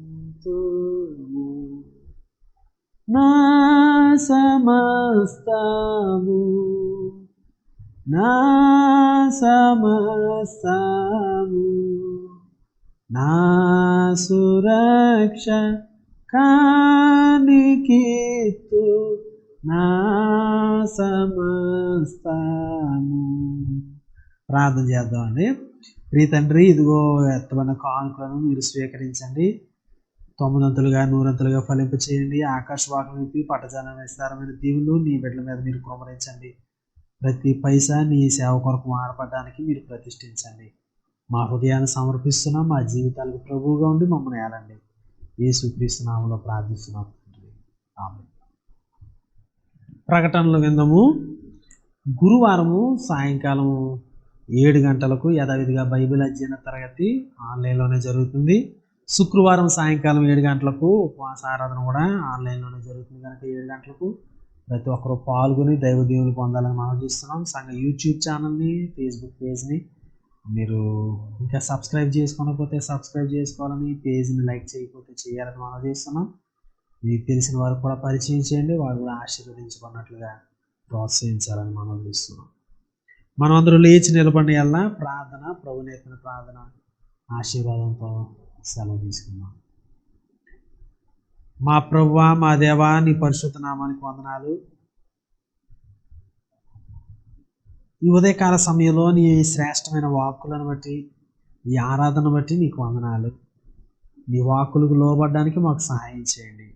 నా సమస్తము నా సమస్తము నా సురక్ష కానికిత్తు నా సమస్తము. ప్రార్థన చేద్దామండి. ప్రియ తండ్రి, ఇదిగో ఎత్తబడిన కానుకలను మీరు స్వీకరించండి. 900గా 100గా ఫలింప చేయండి. ఆకాశవాకం విప్పి పట్టజాలం విస్తారమైన దీవులు నీ బిడ్డల మీద మీరు కుమరించండి. ప్రతి పైసా నీ సేవ కొరకు మారపడడానికి మీరు ప్రతిష్ఠించండి. మా హృదయాన్ని సమర్పిస్తున్నాం. మా జీవితాలకు ప్రభువుగా ఉండి మమ్మల్ని ఏలండి. యేసుక్రీస్తు నామములో ప్రార్థిస్తున్నాం. ఆమేన్. ప్రకటనలు విందాము. గురువారము సాయంకాలం 7 గంటలకు యథావిధిగా బైబిల్ అధ్యయన తరగతి ఆన్లైన్లోనే జరుగుతుంది. శుక్రవారం సాయంకాలం 7 గంటలకు ఉపవాస ఆరాధన కూడా ఆన్లైన్లోనే జరుగుతుంది. కనుక 7 గంటలకు ప్రతి ఒక్కరూ పాల్గొని దైవ దీవెనలు పొందాలని మనం చూస్తున్నాం. సంఘ యూట్యూబ్ ఛానల్ని, ఫేస్బుక్ పేజ్ని మీరు ఇంకా సబ్స్క్రైబ్ చేసుకోకపోతే సబ్స్క్రైబ్ చేసుకోవాలని, పేజ్ని లైక్ చేయకపోతే చేయాలని మనం చేస్తున్నాం. మీకు తెలిసిన వారికి కూడా పరిచయం చేయండి. వారు కూడా ఆశీర్వదించుకున్నట్లుగా ప్రోత్సహించాలని మనం చూస్తున్నాం. మనం అందరూ లేచి నిలబడి వెళ్ళా ప్రార్థన, ప్రభు నేర్పిన ప్రార్థన ఆశీర్వాదంతో సెలవు తీసుకుందాం. మా ప్రభువా, మా దేవా, నీ పరిశుద్ధ నామానికి వందనాలు. ఈ ఉదయకాల సమయంలో నీ శ్రేష్టమైన వాక్కులను బట్టి, ఈ ఆరాధన బట్టి నీకు వందనాలు. నీ వాక్కులకు లోబడడానికి మాకు సహాయం చేయండి.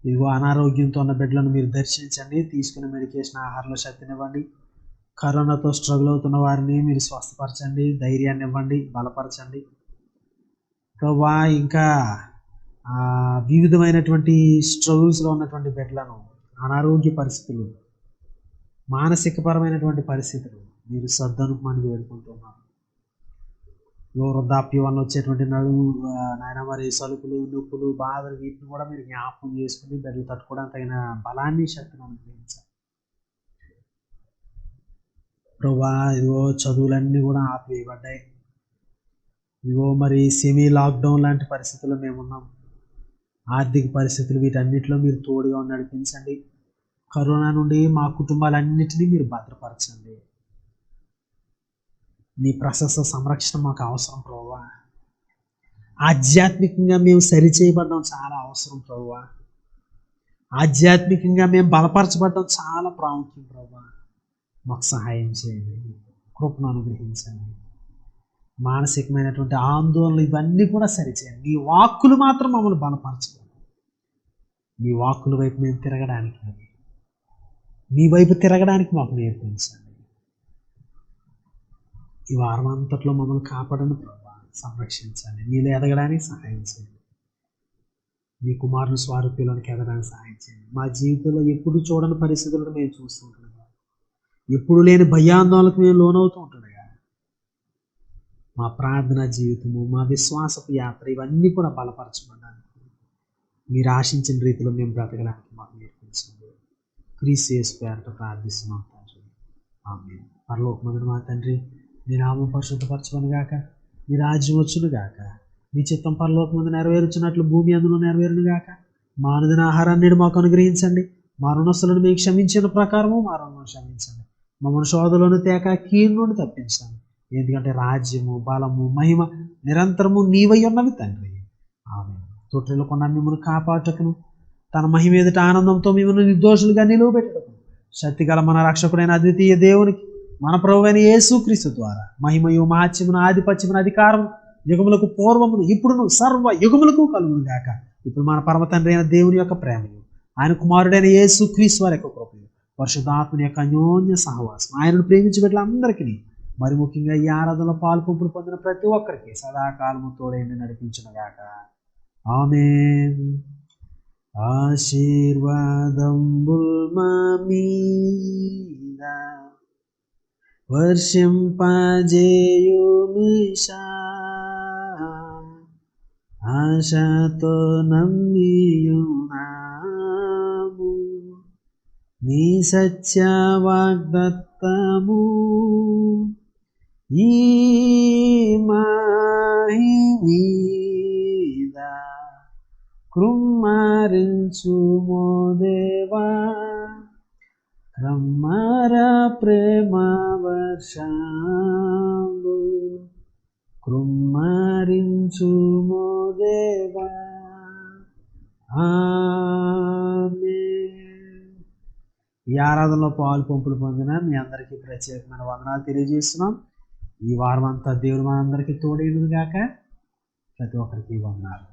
ఇదిగో అనారోగ్యంతో ఉన్న బిడ్డలను మీరు దర్శించండి. తీసుకున్న మెడికేషన్, ఆహారంలో శక్తినివ్వండి. కరోనాతో స్ట్రగుల్ అవుతున్న వారిని మీరు స్వస్థపరచండి, ధైర్యాన్ని ఇవ్వండి, బలపరచండి. ప్రభువా, ఇంకా వివిధమైనటువంటి స్ట్రగుల్స్లో ఉన్నటువంటి బిడ్డలను, అనారోగ్య పరిస్థితులు, మానసికపరమైనటువంటి పరిస్థితులు మీరు సర్దనుకోమని వేడుకుంటున్నాను. వృద్ధాప్యం వల్ల వచ్చేటువంటి నడుము నాయన మరి సలుపులు, నొప్పులు, బాధలు వీటిని కూడా మీరు జ్ఞాపకం చేసుకుని బిడ్డలు తట్టుకోవడానికి తగిన బలాన్ని, శక్తిని అనుగ్రహించాలి. ప్రభువా, ఇదిగో చదువులన్నీ కూడా ఆపివేయబడ్డాయి. ఇదిగో మరి సెమీ లాక్డౌన్ లాంటి పరిస్థితుల్లో మేమున్నాం. ఆర్థిక పరిస్థితులు వీటన్నిటిలో మీరు తోడుగా నడిపించండి. కరోనా నుండి మా కుటుంబాలన్నిటినీ మీరు భద్రపరచండి. నీ ప్రశస్త సంరక్షణ మాకు అవసరం ప్రభువా. ఆధ్యాత్మికంగా మేము సరిచేయబడడం చాలా అవసరం ప్రభువా. ఆధ్యాత్మికంగా మేము బలపరచబడడం చాలా ప్రాముఖ్యం ప్రభువా. మాకు సహాయం చేయండి, కృపను అనుగ్రహించండి. మానసికమైనటువంటి ఆందోళనలు ఇవన్నీ కూడా సరిచేయండి. నీ వాక్కులు మాత్రం మమ్మల్ని బలపరచండి. నీ వాక్కుల వైపు మేము తిరగడానికి, నీ వైపు తిరగడానికి మాకు నేర్పించండి. ఈ వారం అంతట్లో మమ్మల్ని కాపాడని ప్రభావ సంరక్షించండి. నీలో ఎదగడానికి సహాయం చేయండి. నీ కుమారుని స్వారూప్యంలోనికి ఎదగడానికి సహాయం చేయండి. మా జీవితంలో ఎప్పుడు చూడని పరిస్థితులను మేము చూస్తుంటున్నాం. ఎప్పుడు లేని భయాందోళనకు మేము లోనవుతూ ఉంటుండగా మా ప్రార్థన జీవితము, మా విశ్వాసపు యాత్ర ఇవన్నీ కూడా బలపరచబడడానికి, మీరు ఆశించిన రీతిలో మేము బ్రతకడానికి మాకు నేర్పించండి. క్రీస్తు యేసు పేరిట ప్రార్థిస్తున్నాం తండ్రి. ఆమేన్. పరలోకమందున మా తండ్రి, నీ నామం పరిశుద్ధపరచబడును గాక, నీ రాజ్యం వచ్చును గాక, నీ చిత్తం పరలోకం ముందు నెరవేర్చినట్లు భూమి అందులో నెరవేరును గాక. మా అనుదిన ఆహారాన్ని నేడు మాకు అనుగ్రహించండి. మా రుణస్తులను మీకు క్షమించిన ప్రకారము మా రుణం క్షమించండి. మమ్మల్ని శోధలోను తేక కీడు నుండి తప్పించండి. ఎందుకంటే రాజ్యము, బలము, మహిమ నిరంతరము నీవై ఉన్నవి తండ్రి. ఆమేన్. తొట్టిలో కొన్న మిమ్మల్ని కాపాటకును, తన మహిమ ఎదుట ఆనందంతో మిమ్మల్ని నిర్దోషులుగా నిలువబెట్టడం శక్తిగల మన రక్షకుడైన అద్వితీయ దేవునికి మన ప్రభువైన యేసుక్రీస్తు ద్వారా మహిమయు మహాత్మ్యమును ఆధిపత్యమును అధికారం యుగములకు పూర్వమును ఇప్పుడును సర్వ యుగములకు కలుగును గాక. ఇప్పుడు మన పరమ తండ్రి అయిన దేవుని యొక్క ప్రేమయు, ఆయన కుమారుడైన యేసుక్రీస్తు వారి యొక్క కృపయు, పరిశుద్ధాత్మని యొక్క అన్యోన్య సహవాసం ఆయనను ప్రేమించి బిడ్డలందరికీ, మరి ముఖ్యంగా ఈ ఆరాధనలో పాల్పొంపులు పొందిన ప్రతి ఒక్కరికి సదాకాలము తోడైండి నడిపించును గాక. ఆమేన్. ఆశీర్వాదంబుల్ మా మీద వర్షింపజేయుమిషా, ఆశతో నమ్మియున్నాము నీ సత్య వాగ్దత్తము. ఈ మీద కృమ్మరించుమో దేవా, క్రమ్మర ప్రేమ వర్షంబు కృమ్మరించుమో దేవా. ఆమేన్. ఈ ఆరాధనలో పాలు పంపులు పొందిన మీ అందరికీ ప్రత్యేకమైన వందనాలు తెలియజేస్తున్నాం. ఈ వారం అంతా దేవుడు మనందరికీ తోడేయును గాక. ప్రతి ఒక్కరికి వందనాలు.